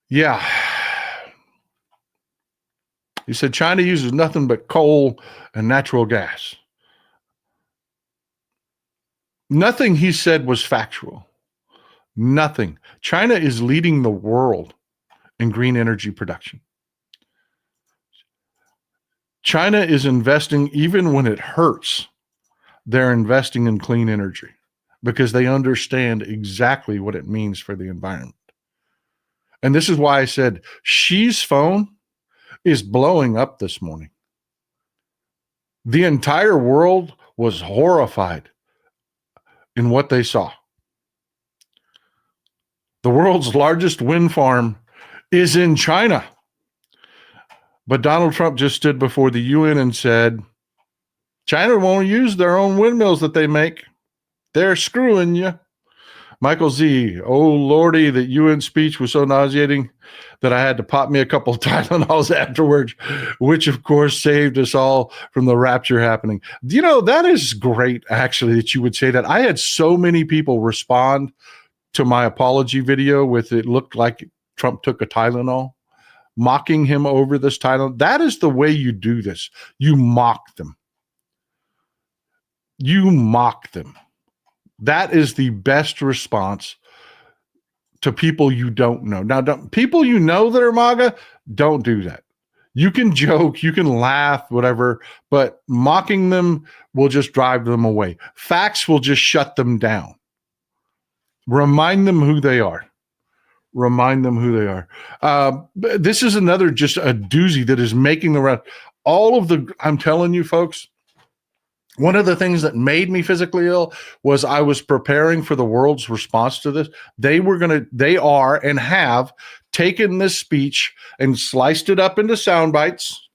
Yeah. He said China uses nothing but coal and natural gas. Nothing he said was factual. Nothing. China is leading the world in green energy production. China is investing, even when it hurts, they're investing in clean energy because they understand exactly what it means for the environment. And this is why I said Xi's phone is blowing up this morning. The entire world was horrified in what they saw. The world's largest wind farm is in China. But Donald Trump just stood before the UN and said, China won't use their own windmills that they make. They're screwing you. Michael Z, oh Lordy, that UN speech was so nauseating that I had to pop me a couple of Tylenols afterwards, which of course saved us all from the rapture happening. You know, that is great, actually, that you would say that. I had so many people respond to my apology video with it looked like Trump took a Tylenol, mocking him over this Tylenol. That is the way you do this. You mock them. You mock them. That is the best response to people you don't know. Now, people you know that are MAGA, don't do that. You can joke, you can laugh, whatever, but mocking them will just drive them away. Facts will just shut them down. Remind them who they are. Remind them who they are. This is another just a doozy that is making the round. I'm telling you, folks, one of the things that made me physically ill was I was preparing for the world's response to this. They are and have taken this speech and sliced it up into sound bites,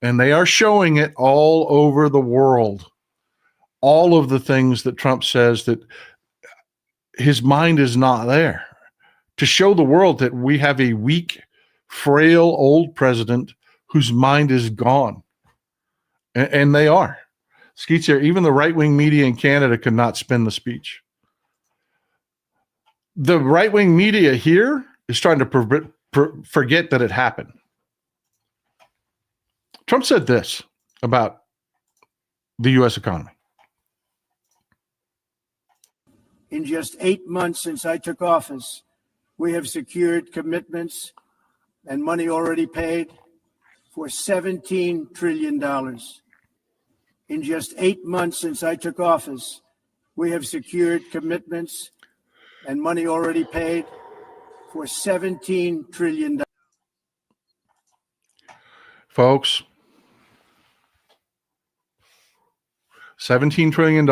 and they are showing it all over the world. All of the things that Trump says that his mind is not there, to show the world that we have a weak, frail, old president whose mind is gone. And they are. Skeets here, even the right-wing media in Canada could not spin the speech. The right-wing media here is trying to forget that it happened. Trump said this about the U.S. economy. In just 8 months since I took office, we have secured commitments and money already paid for $17 trillion. In just 8 months since I took office, we have secured commitments and money already paid for $17 trillion. Folks, $17 trillion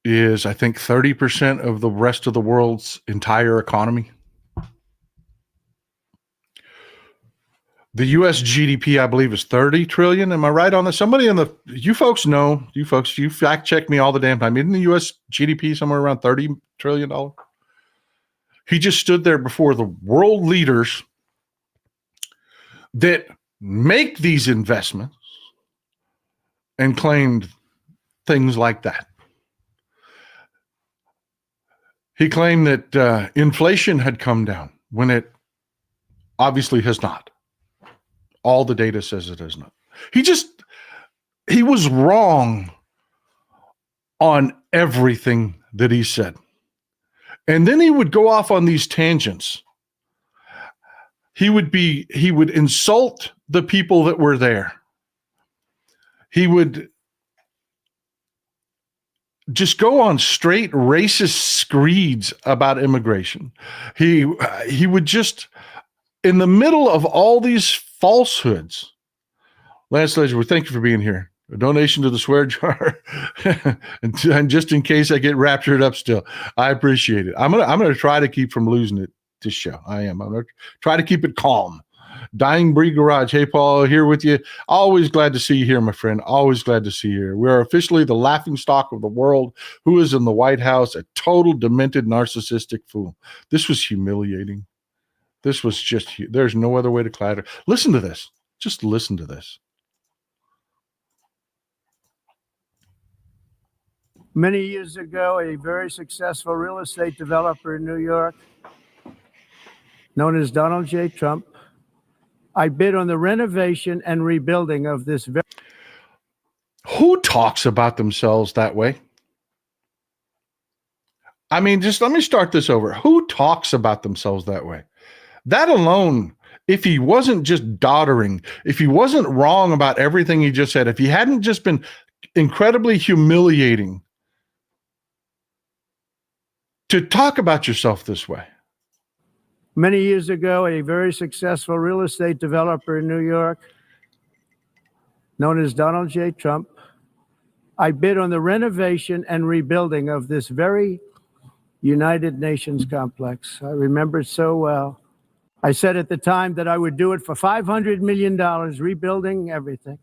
is, I think, 30% of the rest of the world's entire economy. The U.S. GDP, I believe, is 30 trillion. Am I right on this? You folks know, you fact check me all the damn time. Isn't the U.S. GDP somewhere around $30 trillion? He just stood there before the world leaders that make these investments and claimed things like that. He claimed that inflation had come down when it obviously has not. All the data says it has not. He was wrong on everything that he said. And then he would go off on these tangents. He would insult the people that were there. He would just go on straight racist screeds about immigration. He would just, in the middle of all these falsehoods, Lance Ledger, thank you for being here. A donation to the swear jar, and just in case I get raptured up still, I appreciate it. I'm gonna try to keep from losing it this show. I'm gonna try to keep it calm. Dying Breed Garage. Hey, Paul, here with you. Always glad to see you here, my friend. Always glad to see you here. We are officially the laughingstock of the world. Who is in the White House? A total demented, narcissistic fool. This was humiliating. This was just, there's no other way to clatter. Listen to this. Just listen to this. Many years ago, a very successful real estate developer in New York, known as Donald J. Trump, I bid on the renovation and rebuilding of this very... Who talks about themselves that way? I mean, just let me start this over. Who talks about themselves that way? That alone, if he wasn't just doddering, if he wasn't wrong about everything he just said, if he hadn't just been incredibly humiliating, to talk about yourself this way. Many years ago, a very successful real estate developer in New York, known as Donald J. Trump, I bid on the renovation and rebuilding of this very United Nations complex. I remember it so well. I said at the time that I would do it for $500 million, rebuilding everything.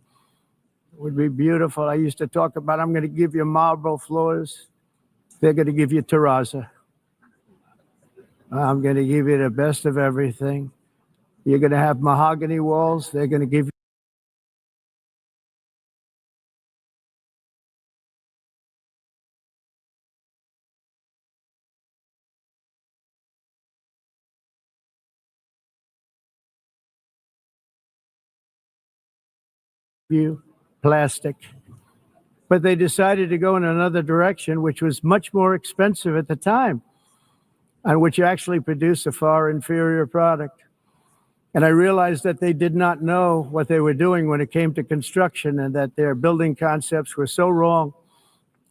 It would be beautiful. I used to talk about, I'm going to give you marble floors. They're going to give you terrazzo. I'm going to give you the best of everything. You're going to have mahogany walls. They're going to give you plastic. But they decided to go in another direction, which was much more expensive at the time, and which actually produced a far inferior product. And I realized that they did not know what they were doing when it came to construction, and that their building concepts were so wrong,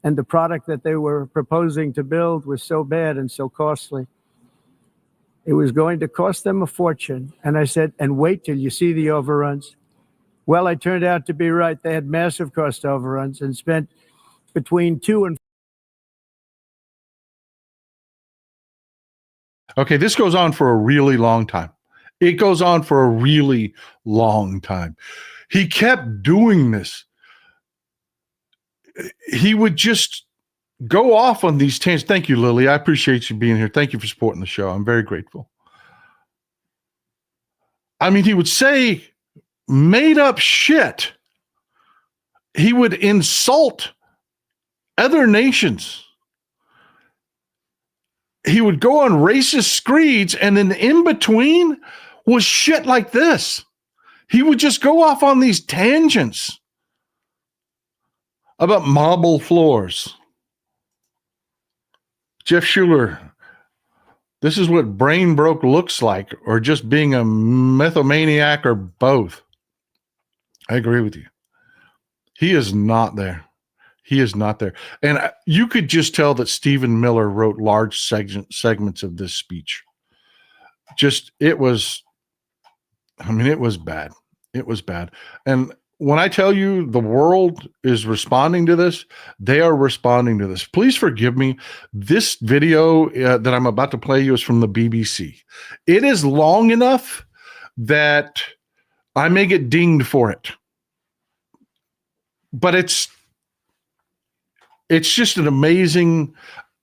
and the product that they were proposing to build was so bad and so costly. It was going to cost them a fortune. And I said, and wait till you see the overruns. Well, I turned out to be right. They had massive cost overruns and spent between 2 and... Okay, this goes on for a really long time. It goes on for a really long time. He kept doing this. He would just go off on these tangents. Thank you, Lily. I appreciate you being here. Thank you for supporting the show. I'm very grateful. I mean, he would say made up shit. He would insult other nations. He would go on racist screeds, and then in between was shit like this. He would just go off on these tangents about marble floors. Jeff Schuler, this is what brain broke looks like, or just being a mythomaniac, or both. I agree with you. He is not there. He is not there. And you could just tell that Stephen Miller wrote large segments of this speech. It was bad. It was bad. And when I tell you the world is responding to this, they are responding to this. Please forgive me. This video that I'm about to play you is from the BBC. It is long enough that I may get dinged for it. But it's just an amazing,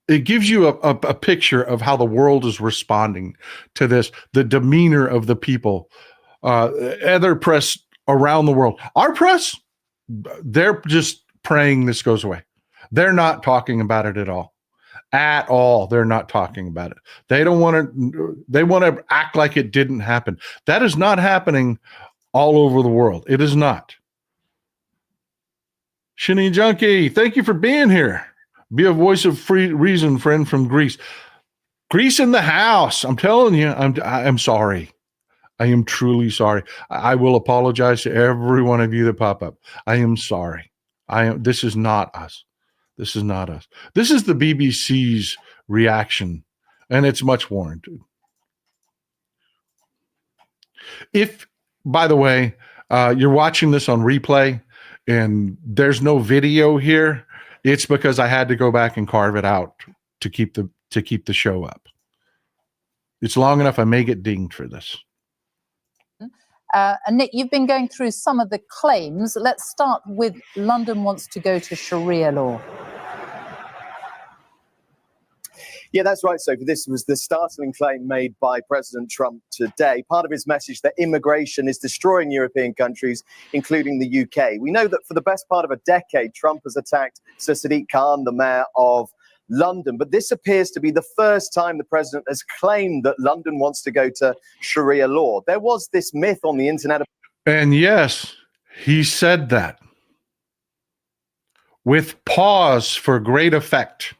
it gives you a picture of how the world is responding to this, the demeanor of the people. other press around the world. Our press, they're just praying this goes away. They're not talking about it at all. At all. They're not talking about it. They don't want to, they want to act like it didn't happen. That is not happening all over the world. It is not. Shinny Junkie, thank you for being here. Be a voice of free reason, friend from Greece. Greece in the house. I'm telling you, I'm sorry. I am truly sorry. I will apologize to every one of you that pop up. I am sorry. This is not us. This is not us. This is the BBC's reaction, and it's much warranted. If, by the way, you're watching this on replay and there's no video here, it's because I had to go back and carve it out to keep the show up. It's long enough. I may get dinged for this. And Nick, you've been going through some of the claims. Let's start with London wants to go to Sharia law. Yeah, that's right, Sophie. This was the startling claim made by President Trump today. Part of his message that immigration is destroying European countries, including the UK. We know that for the best part of a decade, Trump has attacked Sir Sadiq Khan, the mayor of London. But this appears to be the first time the president has claimed that London wants to go to Sharia law. There was this myth on the internet. And yes, he said that with pause for great effect.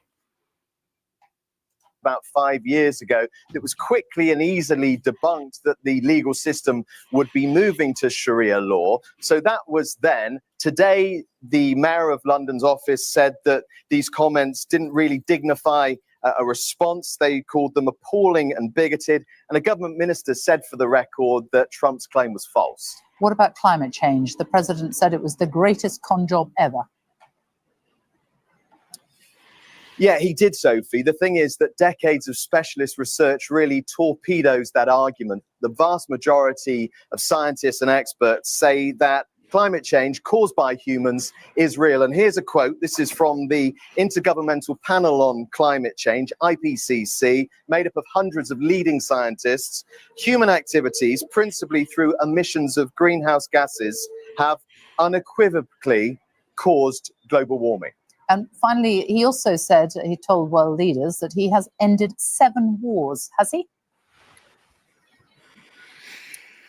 About 5 years ago, that was quickly and easily debunked that the legal system would be moving to Sharia law. So that was then. Today, the mayor of London's office said that these comments didn't really dignify a response. They called them appalling and bigoted. And a government minister said for the record that Trump's claim was false. What about climate change? The president said it was the greatest con job ever. Yeah, he did, Sophie. The thing is that decades of specialist research really torpedoes that argument. The vast majority of scientists and experts say that climate change caused by humans is real. And here's a quote. This is from the Intergovernmental Panel on Climate Change, IPCC, made up of hundreds of leading scientists. Human activities, principally through emissions of greenhouse gases, have unequivocally caused global warming. And finally, he also said, he told world leaders that he has ended 7 wars. Has he?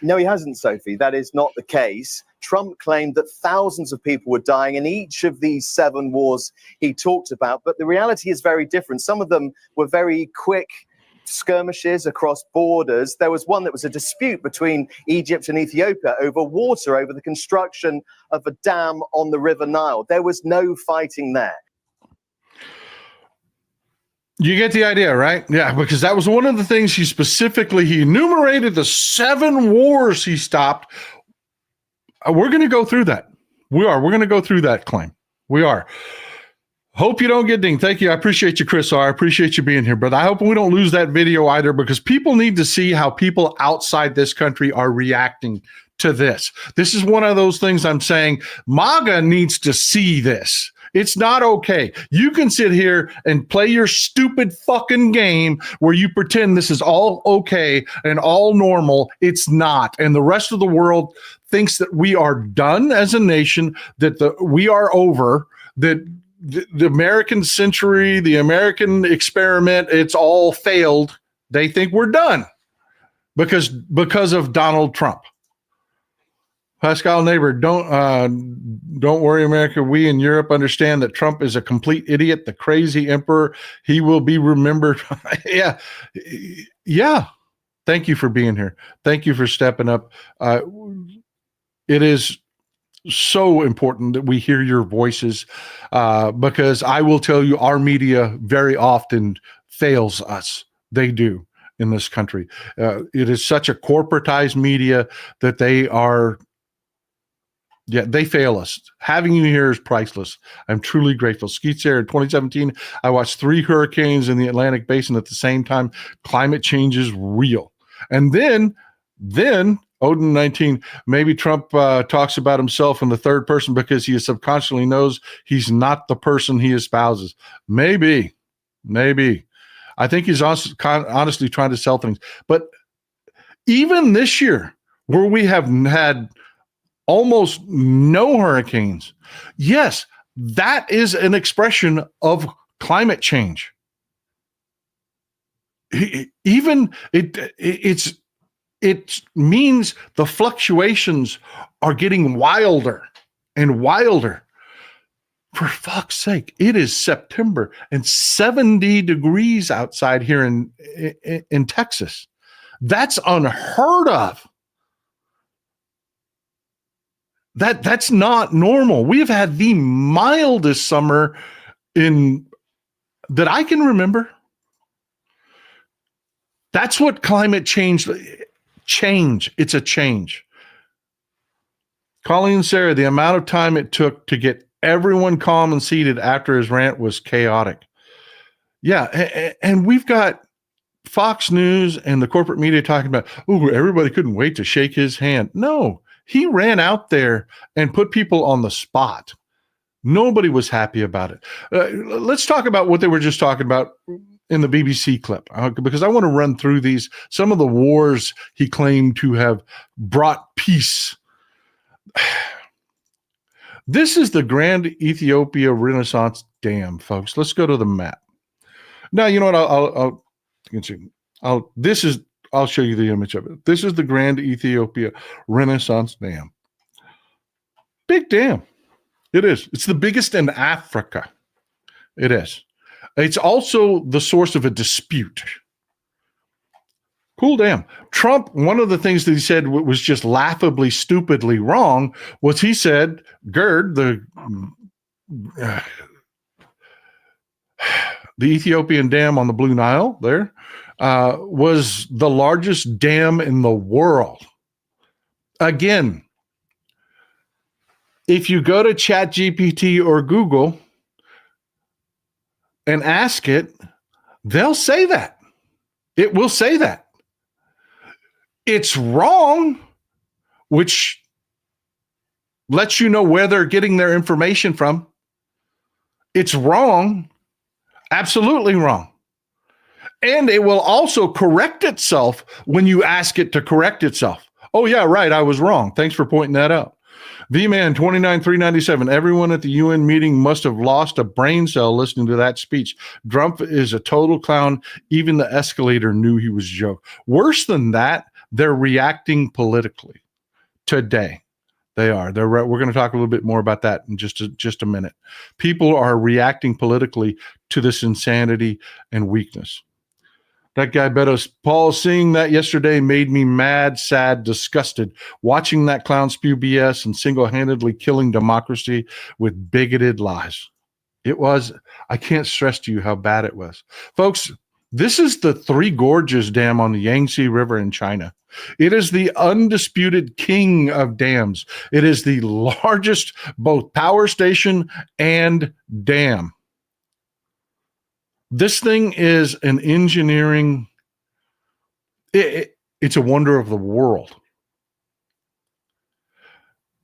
No, he hasn't, Sophie. That is not the case. Trump claimed that thousands of people were dying in each of these 7 wars he talked about. But the reality is very different. Some of them were very quick skirmishes across borders. There was one that was a dispute between Egypt and Ethiopia over water, over the construction of a dam on the River Nile. There was no fighting there. You get the idea, right? Yeah, because that was one of the things he enumerated the 7 wars he stopped. We're going to go through that. We're going to go through that claim. We are. Hope you don't get dinged. Thank you. I appreciate you, Chris. I appreciate you being here, brother. I hope we don't lose that video either, because people need to see how people outside this country are reacting to this. This is one of those things I'm saying MAGA needs to see this. It's not okay. You can sit here and play your stupid fucking game where you pretend this is all okay and all normal. It's not. And the rest of the world thinks that we are done as a nation, that we are over, that the American century, the American experiment, it's all failed. They think we're done because of Donald Trump. Pascal Neighbor, don't worry, America. We in Europe understand that Trump is a complete idiot, the crazy emperor. He will be remembered. Yeah. Thank you for being here. Thank you for stepping up. It is so important that we hear your voices, because I will tell you, our media very often fails us. They do in this country. It is such a corporatized media that they fail us. Having you here is priceless. I'm truly grateful. Skeets there in 2017, I watched 3 hurricanes in the Atlantic Basin at the same time. Climate change is real. And then Odin 19, maybe Trump talks about himself in the third person because he subconsciously knows he's not the person he espouses. Maybe. I think he's honestly trying to sell things. But even this year, where we have had almost no hurricanes. Yes, that is an expression of climate change. Even it means the fluctuations are getting wilder and wilder. For fuck's sake, it is September and 70 degrees outside here in Texas. That's unheard of. That's not normal. We've had the mildest summer that I can remember. That's what climate change. It's a change. Colleen and Sarah, the amount of time it took to get everyone calm and seated after his rant was chaotic. Yeah, and we've got Fox News and the corporate media talking about, oh, everybody couldn't wait to shake his hand. No, he ran out there and put people on the spot. Nobody was happy about it. Let's talk about what they were just talking about in the BBC clip, because I want to run through some of the wars he claimed to have brought peace. This is the Grand Ethiopia Renaissance Dam, folks. Let's go to the map. Now, you know what? I'll show you the image of it. This is the Grand Ethiopia Renaissance Dam. Big dam. It is. It's the biggest in Africa. It is. It's also the source of a dispute. Cool dam. Trump, one of the things that he said was just laughably, stupidly wrong was he said GERD, the Ethiopian dam on the Blue Nile there, was the largest dam in the world. Again, if you go to ChatGPT or Google and ask it, they'll say that. It will say that. It's wrong, which lets you know where they're getting their information from. It's wrong, absolutely wrong. And it will also correct itself when you ask it to correct itself. Oh, yeah, right, I was wrong. Thanks for pointing that out. V-Man 29397. Everyone at the UN meeting must have lost a brain cell listening to that speech. Trump is a total clown. Even the escalator knew he was a joke. Worse than that, they're reacting politically today. They are. We're going to talk a little bit more about that in just a minute. People are reacting politically to this insanity and weakness. That guy Betos, Paul, seeing that yesterday made me mad, sad, disgusted. Watching that clown spew BS and single-handedly killing democracy with bigoted lies. It was, I can't stress to you how bad it was. Folks, this is the Three Gorges Dam on the Yangtze River in China. It is the undisputed king of dams. It is the largest both power station and dam. This thing is an engineering, it's a wonder of the world.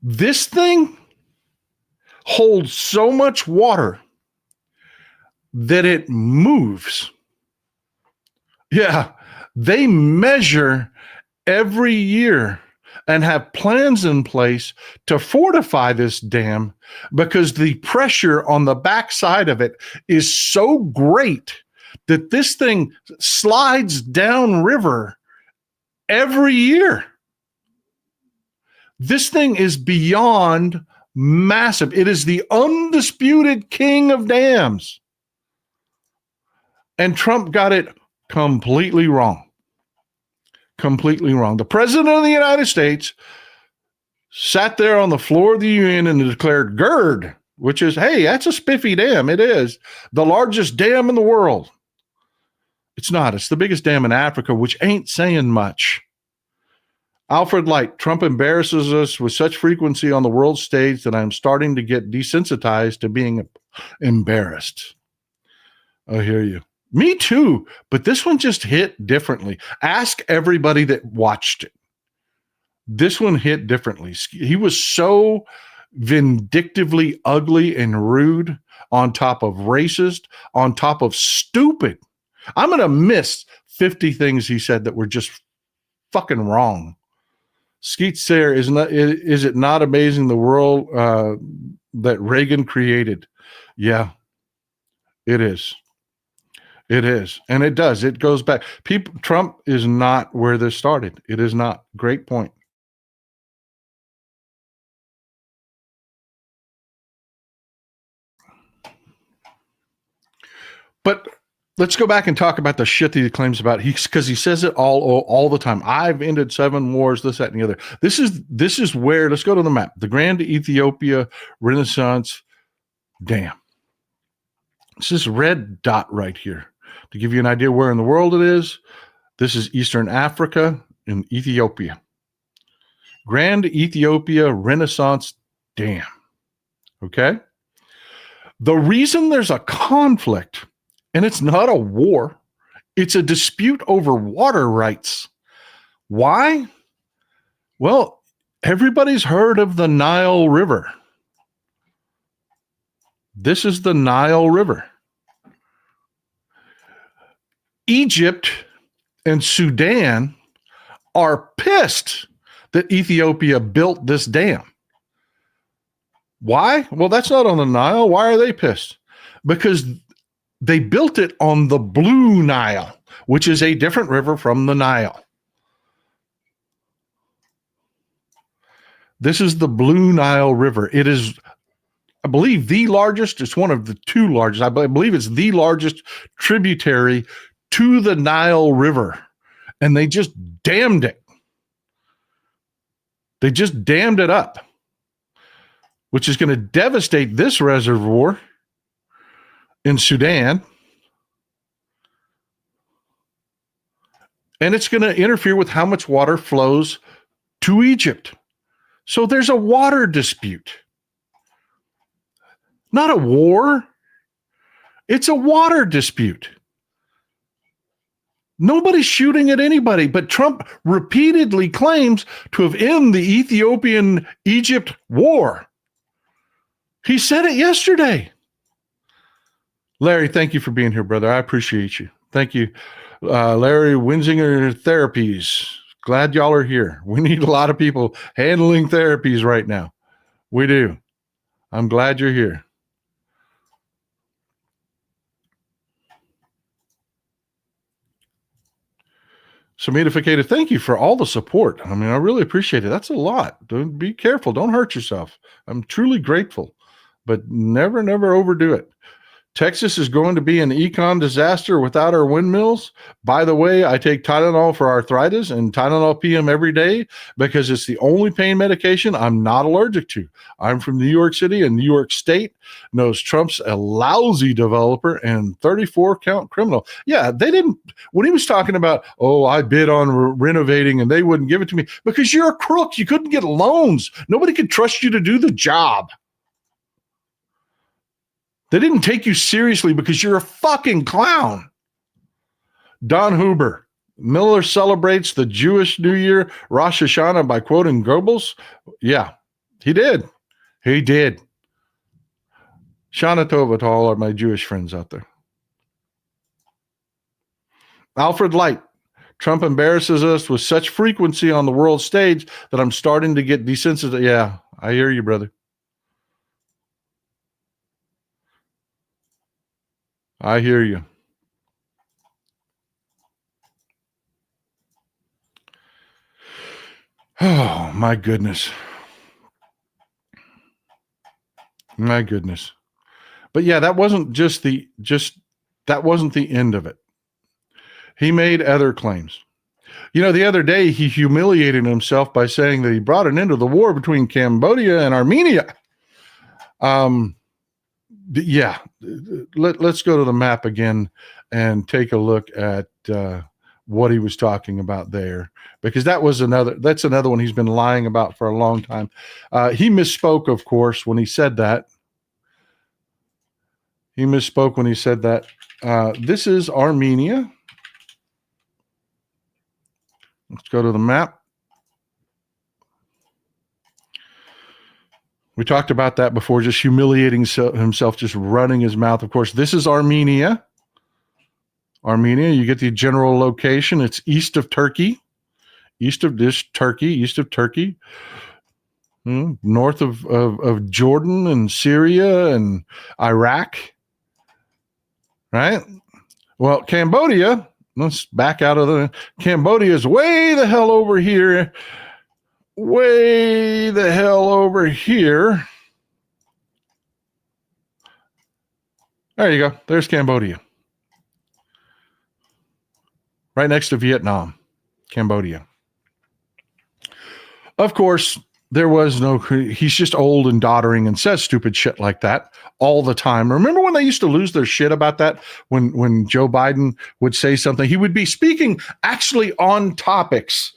This thing holds so much water that it moves. Yeah, they measure every year and have plans in place to fortify this dam because the pressure on the backside of it is so great that this thing slides down river every year. This thing is beyond massive. It is the undisputed king of dams. And Trump got it completely wrong. Completely wrong. The president of the United States sat there on the floor of the UN and declared GERD, which is, hey, that's a spiffy dam. It is the largest dam in the world. It's not. It's the biggest dam in Africa, which ain't saying much. Alfred Light, Trump embarrasses us with such frequency on the world stage that I'm starting to get desensitized to being embarrassed. I hear you. Me too, but this one just hit differently. Ask everybody that watched it. This one hit differently. He was so vindictively ugly and rude, on top of racist, on top of stupid. I'm going to miss 50 things he said that were just fucking wrong. Skeet Sayer, is it not amazing the world that Reagan created? Yeah, it is. It is. And it does. It goes back. Trump is not where this started. It is not. Great point. But let's go back and talk about the shit that he claims about. Because he says it all the time. I've ended 7 wars, this, that, and the other. This is where, let's go to the map. The Grand Ethiopia Renaissance Dam. It's this red dot right here. To give you an idea where in the world it is, this is Eastern Africa and Ethiopia. Grand Ethiopia Renaissance Dam. Okay? The reason there's a conflict, and it's not a war, it's a dispute over water rights. Why? Well, everybody's heard of the Nile River. This is the Nile River. Egypt and Sudan are pissed that Ethiopia built this dam. Why? Well, that's not on the Nile. Why are they pissed? Because they built it on the Blue Nile, which is a different river from the Nile. This is the Blue Nile River. It is, I believe, the largest. It's one of the 2 largest. I believe it's the largest tributary to the Nile River. And they just dammed it. They just dammed it up, which is going to devastate this reservoir in Sudan. And it's going to interfere with how much water flows to Egypt. So there's a water dispute. Not a war. It's a water dispute. Nobody's shooting at anybody, but Trump repeatedly claims to have ended the Ethiopian-Egypt war. He said it yesterday. Larry, thank you for being here, brother. I appreciate you. Thank you. Larry Winsinger Therapies. Glad y'all are here. We need a lot of people handling therapies right now. We do. I'm glad you're here. Samita Fakeda, thank you for all the support. I mean, I really appreciate it. That's a lot. Don't be careful. Don't hurt yourself. I'm truly grateful, but never overdo it. Texas is going to be an econ disaster without our windmills. By the way, I take Tylenol for arthritis and Tylenol PM every day because it's the only pain medication I'm not allergic to. I'm from New York City, and New York State knows Trump's a lousy developer and 34-count criminal. Yeah, they didn't, when he was talking about, oh, I bid on renovating and they wouldn't give it to me because you're a crook. You couldn't get loans. Nobody could trust you to do the job. They didn't take you seriously because you're a fucking clown. Don Huber. Miller celebrates the Jewish New Year, Rosh Hashanah, by quoting Goebbels. Yeah, he did. He did. Shana Tova to all of my Jewish friends out there. Alfred Light. Trump embarrasses us with such frequency on the world stage that I'm starting to get desensitized. Yeah, I hear you, brother. I hear you. Oh, my goodness. My goodness. But yeah, that wasn't that wasn't the end of it. He made other claims. You know, the other day he humiliated himself by saying that he brought an end to the war between Cambodia and Armenia. Yeah, let's go to the map again and take a look at what he was talking about there, because that's another one he's been lying about for a long time. He misspoke, of course, when he said that. This is Armenia. Let's go to the map. We talked about that before, just humiliating himself, just running his mouth. Of course, this is Armenia. Armenia, you get the general location. It's east of Turkey, east of Turkey, north of Jordan and Syria and Iraq, right? Well, Cambodia, let's back out of Cambodia is way the hell over here. Way the hell over here. There you go. There's Cambodia. Right next to Vietnam, Cambodia. Of course, there was no, he's just old and doddering and says stupid shit like that all the time. Remember when they used to lose their shit about that? When Joe Biden would say something, he would be speaking actually on topics.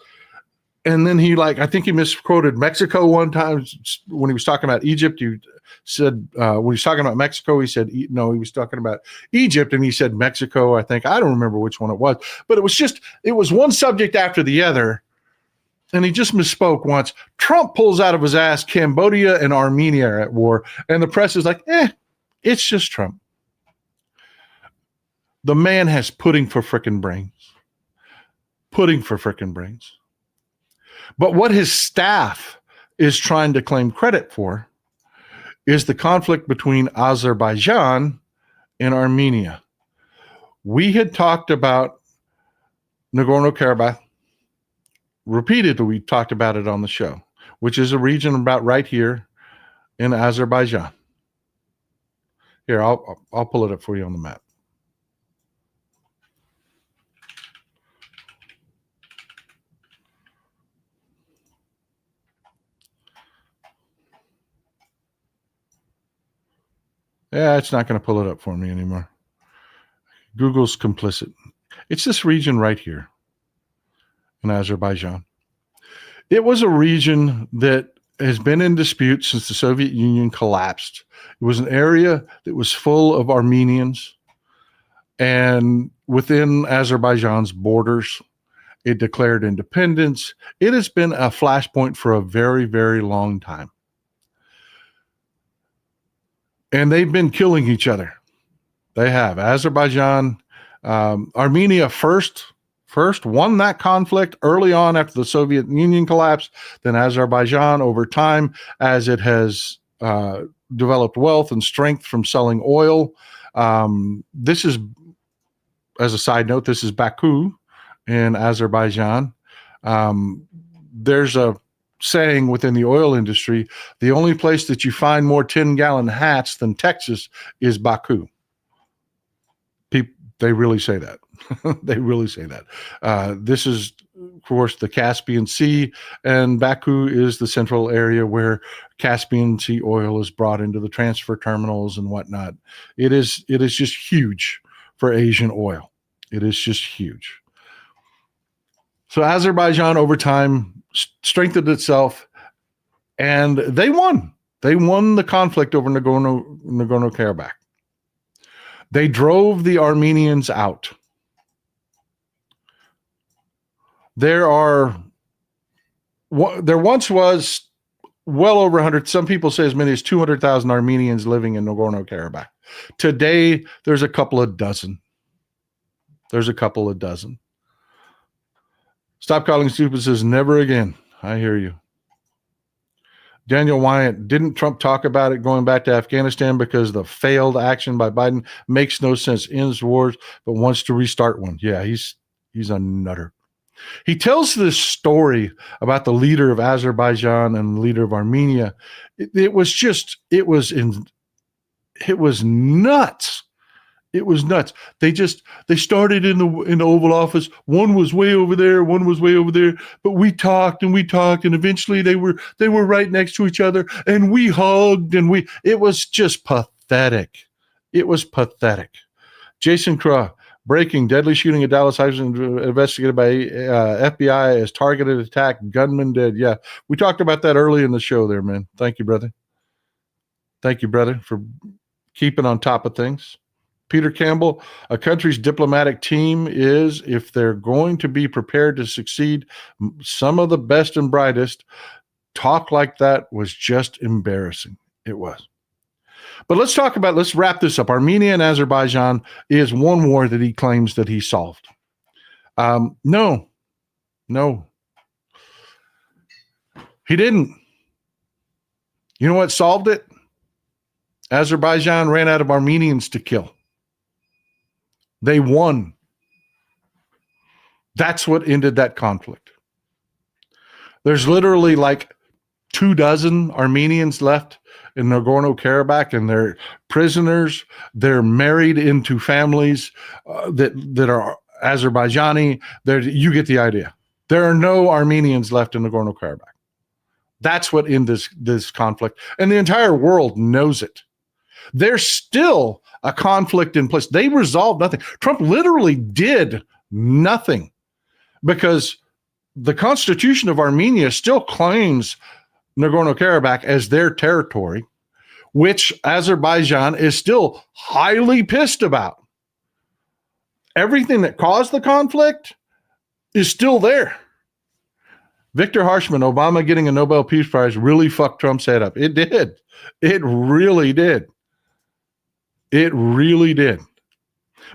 And then I think he misquoted Mexico one time when he was talking about Egypt. He said, when he was talking about Mexico, he said, no, he was talking about Egypt and he said Mexico, I think. I don't remember which one it was, but it was one subject after the other. And he just misspoke once. Trump pulls out of his ass Cambodia and Armenia are at war. And the press is like, it's just Trump. The man has pudding for frickin' brains. Pudding for frickin' brains. But what his staff is trying to claim credit for is the conflict between Azerbaijan and Armenia. We had talked about Nagorno-Karabakh. Repeatedly, we talked about it on the show, which is a region about right here in Azerbaijan. Here, I'll pull it up for you on the map. Yeah, it's not going to pull it up for me anymore. Google's complicit. It's this region right here in Azerbaijan. It was a region that has been in dispute since the Soviet Union collapsed. It was an area that was full of Armenians, and within Azerbaijan's borders, it declared independence. It has been a flashpoint for a very, very long time. And they've been killing each other. They have. Azerbaijan, Armenia first won that conflict early on after the Soviet Union collapsed. Then Azerbaijan, over time, as it has developed wealth and strength from selling oil. This is, as a side note, this is Baku in Azerbaijan. There's a saying within the oil industry, the only place that you find more 10-gallon hats than Texas is Baku. They really say that. They really say that. This is, of course, the Caspian Sea, and Baku is the central area where Caspian Sea oil is brought into the transfer terminals and whatnot. It is just huge for Asian oil. It is just huge. So Azerbaijan over time strengthened itself, and they won. They won the conflict over Nagorno-Karabakh. They drove the Armenians out. There once was well over 100, some people say as many as 200,000 Armenians living in Nagorno-Karabakh. Today, there's a couple of dozen. Stop Calling Stupid says, never again. I hear you. Daniel Wyatt, didn't Trump talk about it going back to Afghanistan because the failed action by Biden makes no sense, ends wars, but wants to restart one? Yeah, he's a nutter. He tells this story about the leader of Azerbaijan and the leader of Armenia. It was nuts. It was nuts. They started in the Oval Office. One was way over there, one was way over there. But we talked, and eventually they were right next to each other, and we hugged, and it was just pathetic. It was pathetic. Jason Craw, breaking: deadly shooting at Dallas Heights investigated by FBI as targeted attack, gunman dead. Yeah, we talked about that early in the show there, man. Thank you, brother. Thank you, brother, for keeping on top of things. Peter Campbell, a country's diplomatic team is, if they're going to be prepared to succeed, some of the best and brightest. Talk like that was just embarrassing. It was. But let's wrap this up. Armenia and Azerbaijan is one war that he claims that he solved. No. He didn't. You know what solved it? Azerbaijan ran out of Armenians to kill. They won. That's what ended that conflict. There's literally like 24 Armenians left in Nagorno-Karabakh, and they're prisoners. They're married into families that are Azerbaijani. You get the idea. There are no Armenians left in Nagorno-Karabakh. That's what ended this conflict, and the entire world knows it. There's still a conflict in place. They resolved nothing. Trump literally did nothing because the Constitution of Armenia still claims Nagorno-Karabakh as their territory, which Azerbaijan is still highly pissed about. Everything that caused the conflict is still there. Victor Harshman, Obama getting a Nobel Peace Prize really fucked Trump's head up. It did. It really did. It really did.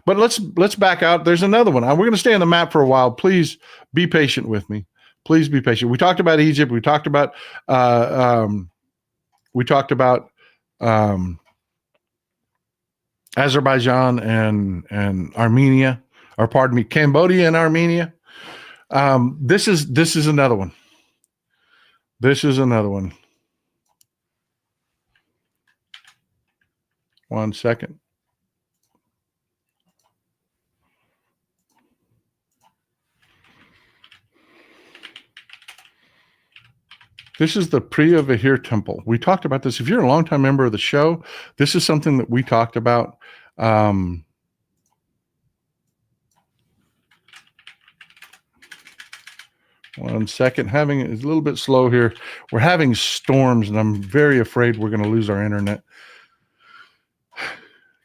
But let's back out. There's another one. We're going to stay on the map for a while. Please be patient with me. Please be patient. We talked about Egypt. We talked about Azerbaijan and Armenia, or pardon me, Cambodia and Armenia. This is another one. This is another one. One second. This is the Priya Vihir Temple. We talked about this. If you're a longtime member of the show, this is something that we talked about. One second. It's a little bit slow here. We're having storms, and I'm very afraid we're going to lose our internet.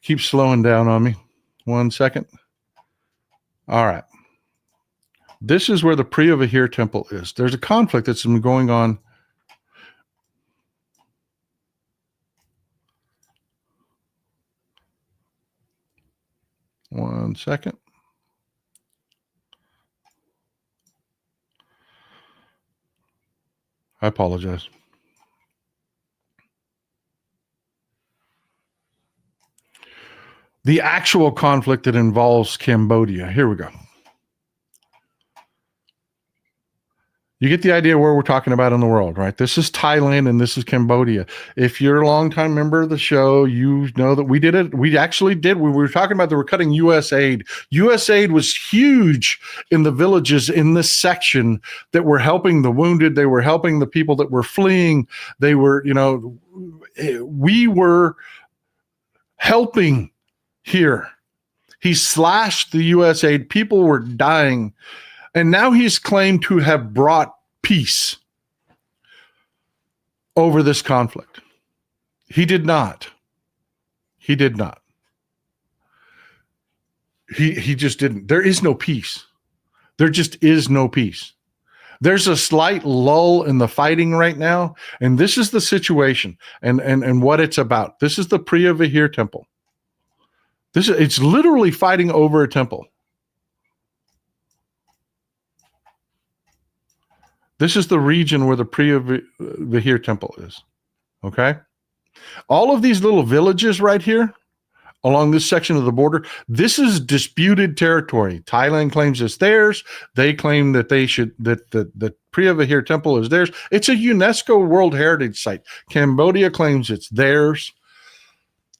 Keep slowing down on me. 1 second. All right. This is where the Priya Vihir Temple is. There's a conflict that's been going on. One second. I apologize. The actual conflict that involves Cambodia. Here we go. You get the idea where we're talking about in the world, right? This is Thailand and this is Cambodia. If you're a longtime member of the show, you know that we did it. We actually did. We were talking about that we're cutting U.S. aid. U.S. aid was huge in the villages in this section that were helping the wounded. They were helping the people that were fleeing. They were, we were helping here. He slashed the U.S. aid. People were dying. And now he's claimed to have brought peace over this conflict. He did not. He did not. He just didn't. There is no peace. There just is no peace. There's a slight lull in the fighting right now, and this is the situation and what it's about. This is the Priya Vihir Temple. It's literally fighting over a temple. This is the region where the Priya Vihir Temple is. Okay? All of these little villages right here along this section of the border, this is disputed territory. Thailand claims it's theirs. They claim that the Priya Vihir Temple is theirs. It's a UNESCO World Heritage Site. Cambodia claims it's theirs.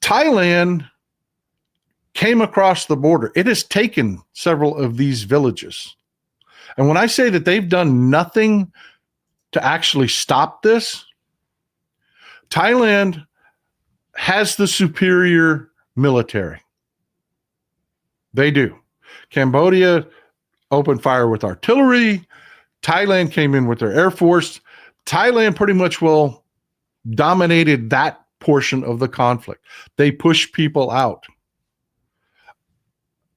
Thailand came across the border. It has taken several of these villages. And when I say that they've done nothing to actually stop this, Thailand has the superior military. They do. Cambodia opened fire with artillery. Thailand came in with their air force. Thailand pretty much dominated that portion of the conflict. They pushed people out.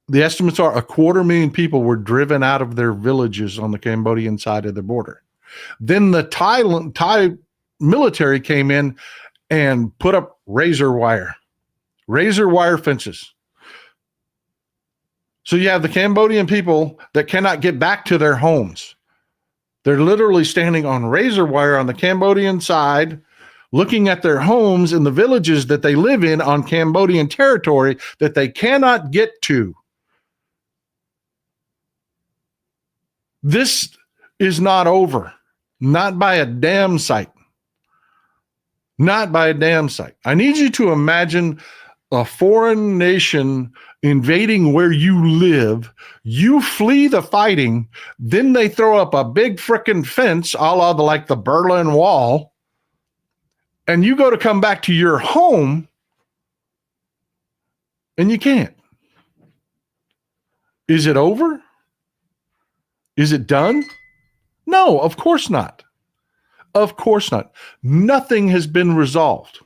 The estimates are 250,000 people were driven out of their villages on the Cambodian side of the border. Then the Thai military came in and put up razor wire fences. So you have the Cambodian people that cannot get back to their homes. They're literally standing on razor wire on the Cambodian side, looking at their homes in the villages that they live in on Cambodian territory that they cannot get to. This is not over. Not by a damn sight. Not by a damn sight. I need you to imagine a foreign nation invading where you live. You flee the fighting. Then they throw up a big frickin' fence, a la the Berlin Wall. And you go to come back to your home and you can't. Is it over? Is it done? No, of course not. Of course not. Nothing has been resolved.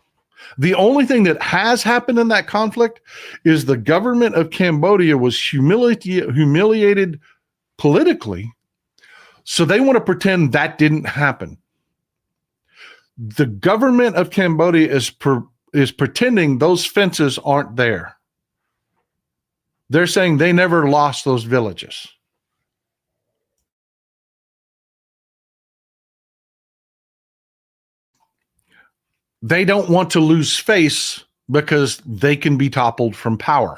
The only thing that has happened in that conflict is the government of Cambodia was humiliated politically, so they want to pretend that didn't happen. The government of Cambodia is pretending those fences aren't there. They're saying they never lost those villages. They don't want to lose face because they can be toppled from power.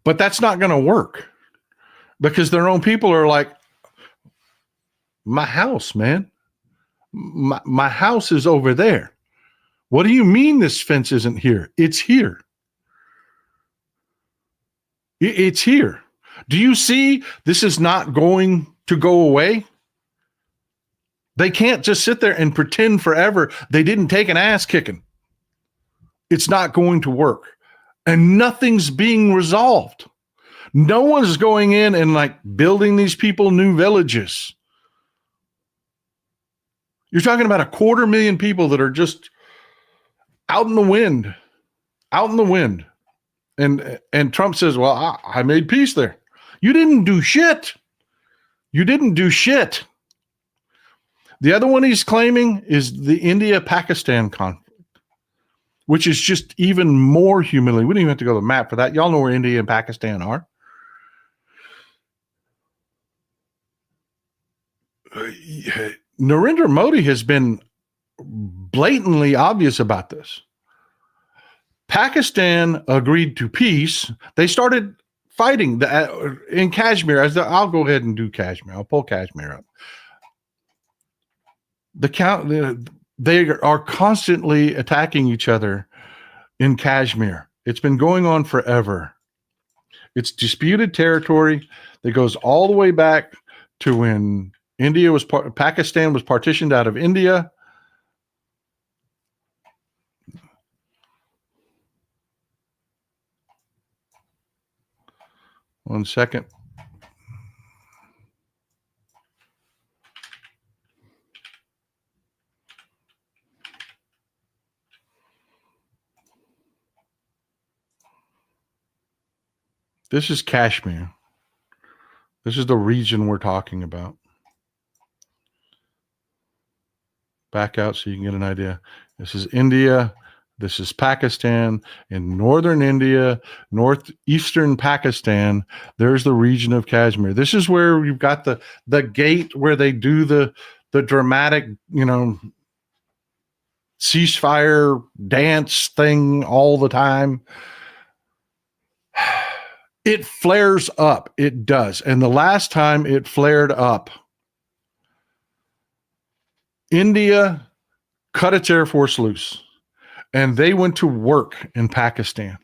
But that's not going to work because their own people are like, my house, man. My house is over there. What do you mean this fence isn't here? It's here. It's here. Do you see this is not going to go away? They can't just sit there and pretend forever they didn't take an ass kicking. It's not going to work. And nothing's being resolved. No one's going in and building these people new villages. You're talking about 250,000 people that are just out in the wind. Out in the wind. And Trump says, well, I made peace there. You didn't do shit. You didn't do shit. The other one he's claiming is the India-Pakistan conflict, which is just even more humiliating. We don't even have to go to the map for that. Y'all know where India and Pakistan are. Narendra Modi has been blatantly obvious about this. Pakistan agreed to peace. They started fighting in Kashmir. I'll go ahead and do Kashmir. I'll pull Kashmir up. They are constantly attacking each other in Kashmir. It's been going on forever. It's disputed territory that goes all the way back to when Pakistan was partitioned out of India. One second. This is Kashmir. This is the region we're talking about. Back out so you can get an idea. This is India. This is Pakistan. In northern India, northeastern Pakistan, there's the region of Kashmir. This is where you've got the gate where they do the dramatic, ceasefire dance thing all the time. It flares up. It does. And the last time it flared up, India cut its Air Force loose and they went to work in Pakistan.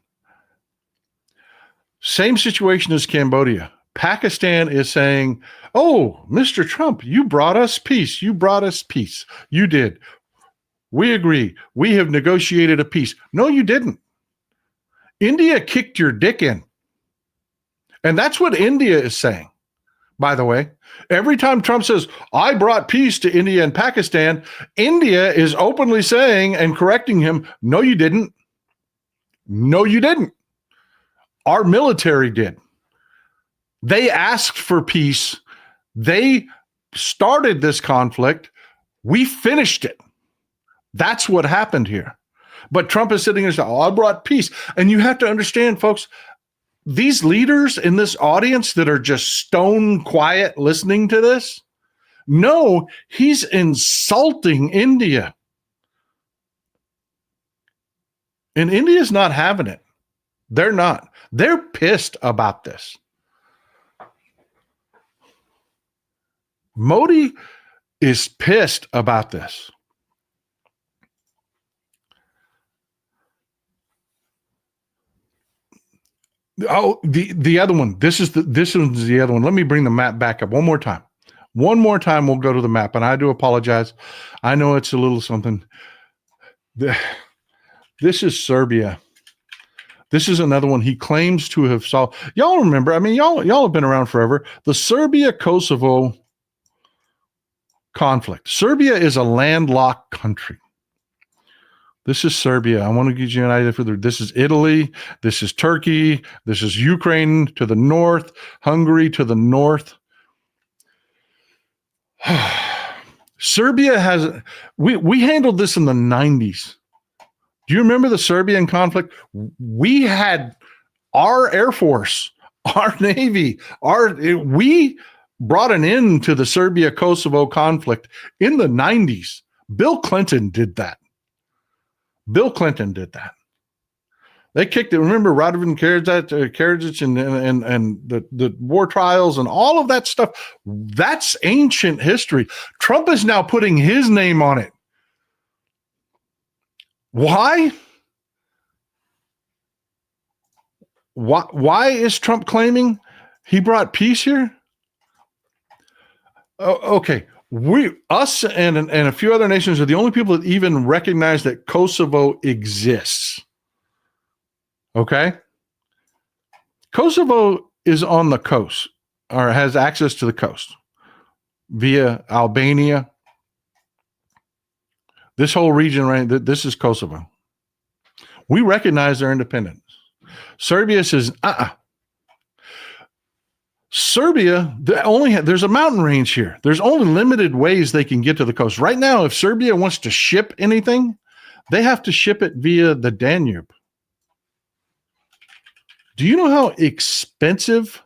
Same situation as Cambodia. Pakistan is saying, oh, Mr. Trump, you brought us peace. You brought us peace. You did. We agree. We have negotiated a peace. No, you didn't. India kicked your dick in. And that's what India is saying, by the way. Every time Trump says, I brought peace to India and Pakistan, India is openly saying and correcting him, no, you didn't. No, you didn't. Our military did. They asked for peace. They started this conflict. We finished it. That's what happened here. But Trump is sitting there saying, oh, I brought peace. And you have to understand, folks, these leaders in this audience that are just stone quiet listening to this, no, he's insulting India. And India's not having it. They're not. They're pissed about this. Modi is pissed about this. Oh, the other one. This one's the other one. Let me bring the map back up one more time. One more time, we'll go to the map. And I do apologize. I know it's a little something. This is Serbia. This is another one he claims to have solved. Y'all remember? I mean, y'all have been around forever. The Serbia-Kosovo conflict. Serbia is a landlocked country. This is Serbia. I want to give you an idea for this is Italy. This is Turkey. This is Ukraine to the north. Hungary to the north. Serbia has. We handled this in the 90s. Do you remember the Serbian conflict? We had our Air Force, our Navy, we brought an end to the Serbia-Kosovo conflict in the 90s. Bill Clinton did that. They kicked it. Remember Radovan Karadzic and the war trials and all of that stuff? That's ancient history. Trump is now putting his name on it. Why? Why is Trump claiming he brought peace here? Okay. Us and a few other nations are the only people that even recognize that Kosovo exists. Okay? Kosovo is on the coast or has access to the coast via Albania. This whole region, right? This is Kosovo. We recognize their independence. Serbia says, Serbia, there's a mountain range here. There's only limited ways they can get to the coast. Right now, if Serbia wants to ship anything, they have to ship it via the Danube. Do you know how expensive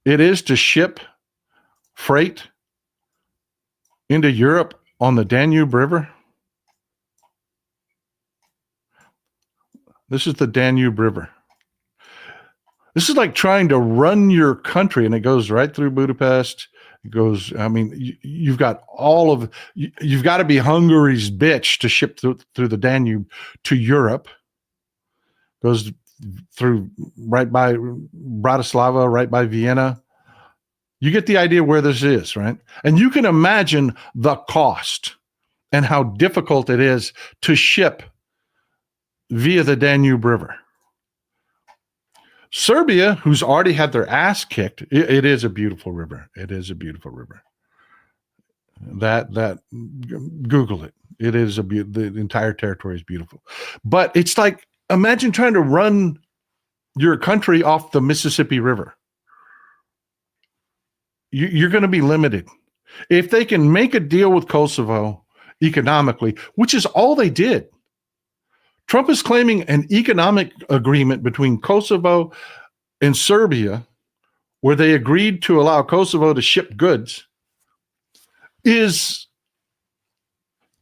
it is to ship freight into Europe on the Danube River? This is the Danube River. This is like trying to run your country, and it goes right through Budapest. It goes, I mean, you've got you've got to be Hungary's bitch to ship through the Danube to Europe. Goes through right by Bratislava, right by Vienna. You get the idea where this is, right? And you can imagine the cost and how difficult it is to ship via the Danube River. Serbia, who's already had their ass kicked, it is a beautiful river. It is a beautiful river. That Google it. It is the entire territory is beautiful. But it's like, imagine trying to run your country off the Mississippi River. You're going to be limited. If they can make a deal with Kosovo economically, which is all they did. Trump is claiming an economic agreement between Kosovo and Serbia, where they agreed to allow Kosovo to ship goods, is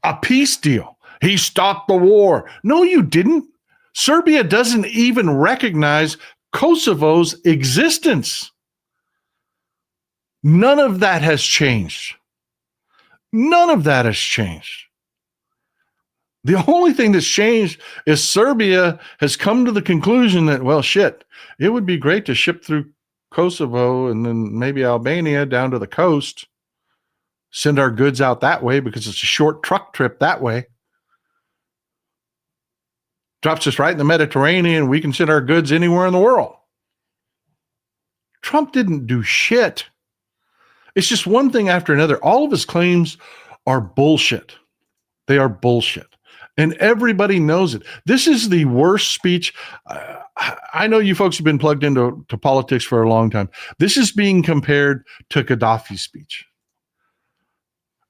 a peace deal. He stopped the war. No, you didn't. Serbia doesn't even recognize Kosovo's existence. None of that has changed. None of that has changed. The only thing that's changed is Serbia has come to the conclusion that, well, shit, it would be great to ship through Kosovo and then maybe Albania down to the coast, send our goods out that way because it's a short truck trip that way. Drops us right in the Mediterranean. We can send our goods anywhere in the world. Trump didn't do shit. It's just one thing after another. All of his claims are bullshit. They are bullshit. And everybody knows it. This is the worst speech. I know you folks have been plugged into politics for a long time. This is being compared to Gaddafi's speech.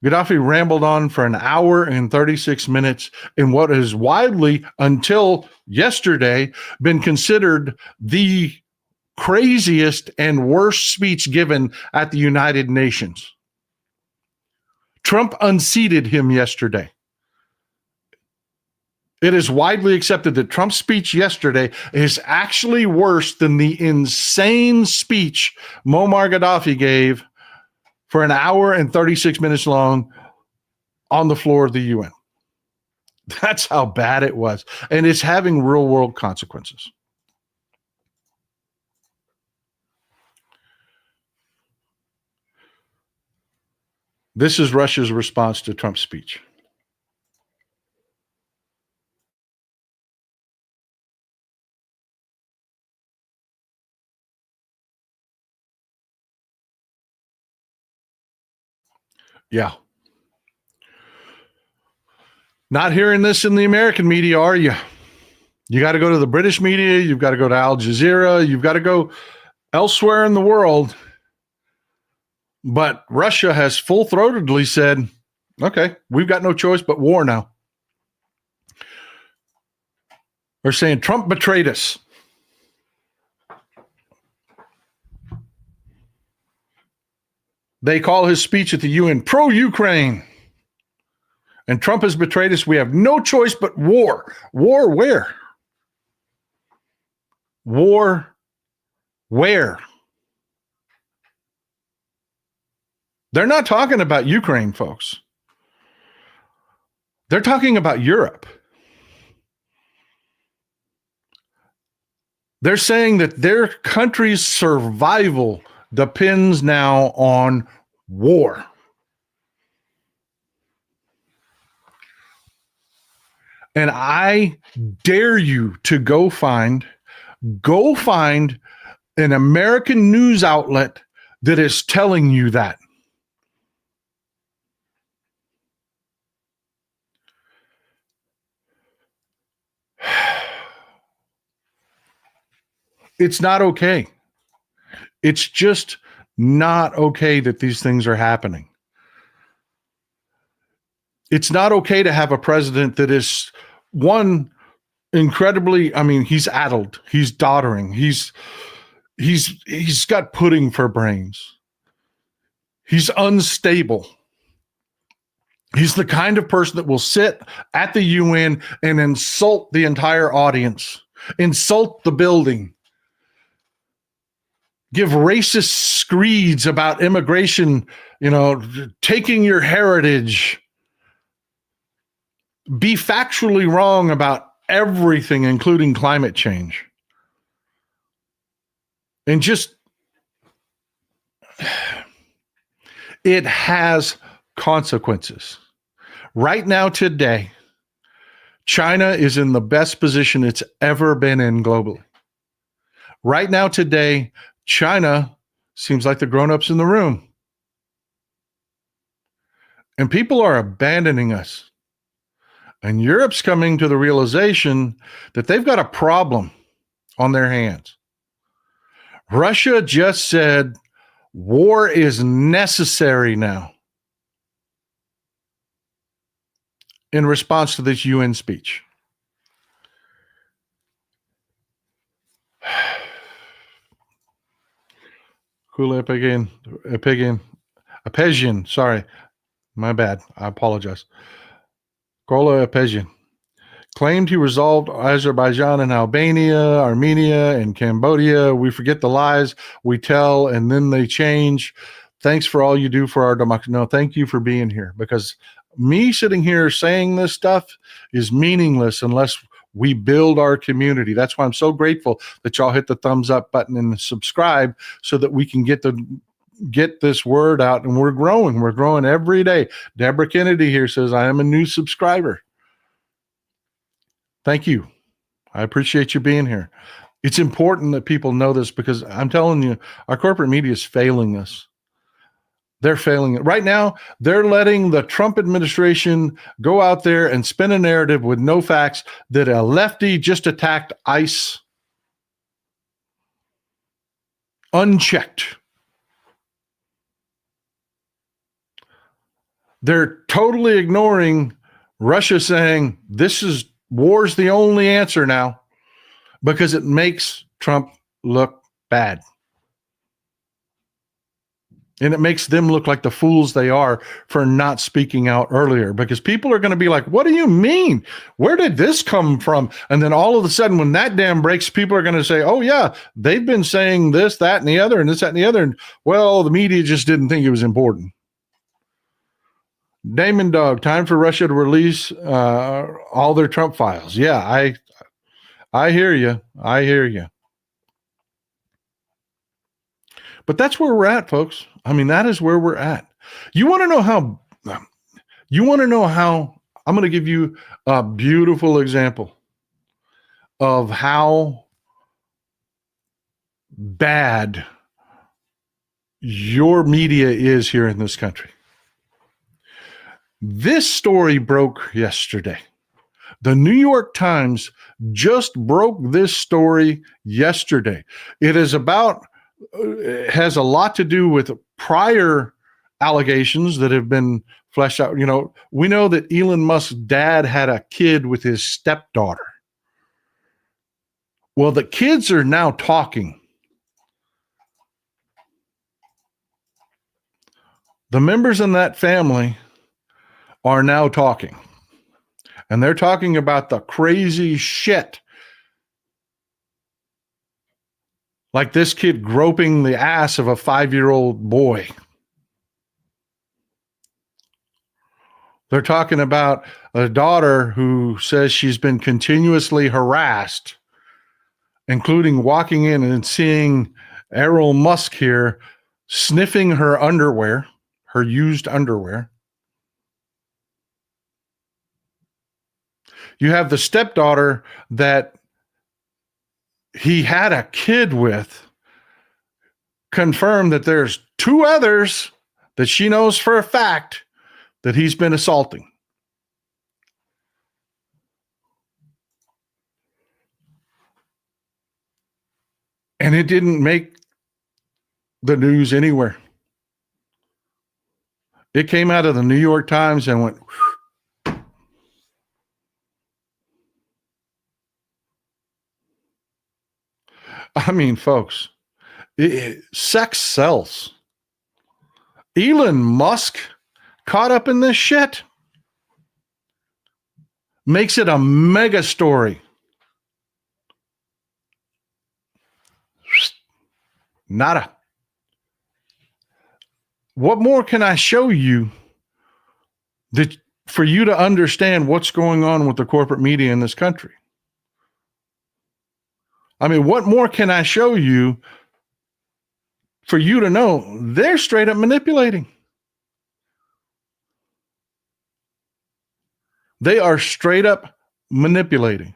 Gaddafi rambled on for an hour and 36 minutes in what has widely, until yesterday, been considered the craziest and worst speech given at the United Nations. Trump unseated him yesterday. It is widely accepted that Trump's speech yesterday is actually worse than the insane speech Muammar Gaddafi gave for an hour and 36 minutes long on the floor of the UN. That's how bad it was. And it's having real world consequences. This is Russia's response to Trump's speech. Yeah. Not hearing this in the American media, are you? You got to go to the British media. You've got to go to Al Jazeera. You've got to go elsewhere in the world. But Russia has full-throatedly said, okay, we've got no choice but war now. They're saying Trump betrayed us. They call his speech at the UN pro-Ukraine. And Trump has betrayed us. We have no choice but war. War where? War where? They're not talking about Ukraine, folks. They're talking about Europe. They're saying that their country's survival depends now on war. And I dare you to go find an American news outlet that is telling you that. It's not okay. It's just not okay that these things are happening. It's not okay to have a president that is, one, incredibly, I mean, he's addled, he's doddering, he's got pudding for brains. He's unstable. He's the kind of person that will sit at the UN and insult the entire audience, insult the building, give racist screeds about immigration, taking your heritage, be factually wrong about everything, including climate change. And just, it has consequences. Right now, today, China is in the best position it's ever been in globally. Right now, today, China seems like the grown-ups in the room. And people are abandoning us. And Europe's coming to the realization that they've got a problem on their hands. Russia just said war is necessary now in response to this UN speech. Apesian, sorry. My bad. I apologize. Kola Apesian claimed he resolved Azerbaijan and Albania, Armenia, and Cambodia. We forget the lies we tell, and then they change. Thanks for all you do for our democracy. No, thank you for being here, because me sitting here saying this stuff is meaningless unless we build our community. That's why I'm so grateful that y'all hit the thumbs up button and subscribe so that we can get this word out, and we're growing. We're growing every day. Deborah Kennedy here says, I am a new subscriber. Thank you. I appreciate you being here. It's important that people know this, because I'm telling you, our corporate media is failing us. They're failing it. Right now, they're letting the Trump administration go out there and spin a narrative with no facts that a lefty just attacked ICE unchecked. They're totally ignoring Russia saying war's the only answer now because it makes Trump look bad. And it makes them look like the fools they are for not speaking out earlier, because people are going to be like, what do you mean? Where did this come from? And then all of a sudden, when that dam breaks, people are going to say, oh, yeah, they've been saying this, that, and the other, and this, that, and the other. And well, the media just didn't think it was important. Damon Dog, time for Russia to release all their Trump files. Yeah, I hear you. I hear you. But that's where we're at, folks. I mean, that is where we're at. You want to know how I'm going to give you a beautiful example of how bad your media is here in this country. This story broke yesterday. The New York Times just broke this story yesterday. It has a lot to do with prior allegations that have been fleshed out. You know, we know that Elon Musk's dad had a kid with his stepdaughter. Well, the kids are now talking. The members in that family are now talking. And they're talking about the crazy shit. Like this kid groping the ass of a 5-year-old boy. They're talking about a daughter who says she's been continuously harassed, including walking in and seeing Errol Musk here sniffing her underwear, her used underwear. You have the stepdaughter that he had a kid with confirm that there's 2 others that she knows for a fact that he's been assaulting. And it didn't make the news anywhere. It came out of the New York Times and went, I mean, folks, sex sells. Elon Musk caught up in this shit makes it a mega story. Nada. What more can I show you that for you to understand what's going on with the corporate media in this country? I mean, what more can I show you for you to know they're straight up manipulating? They are straight up manipulating.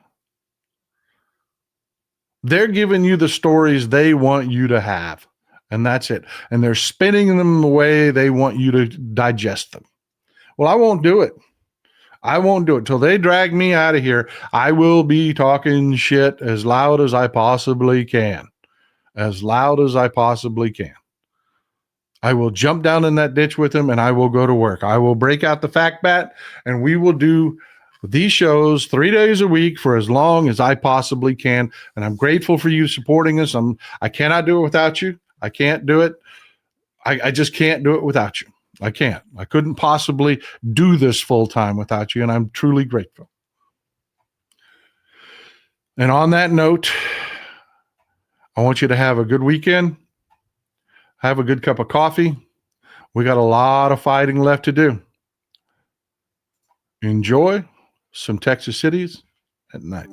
They're giving you the stories they want you to have, and that's it. And they're spinning them the way they want you to digest them. Well, I won't do it. I won't do it till they drag me out of here. I will be talking shit as loud as I possibly can. As loud as I possibly can. I will jump down in that ditch with them and I will go to work. I will break out the fact bat and we will do these shows 3 days a week for as long as I possibly can. And I'm grateful for you supporting us. I cannot do it without you. I can't do it. I just can't do it without you. I can't. I couldn't possibly do this full time without you, and I'm truly grateful. And on that note, I want you to have a good weekend. Have a good cup of coffee. We got a lot of fighting left to do. Enjoy some Texas cities at night.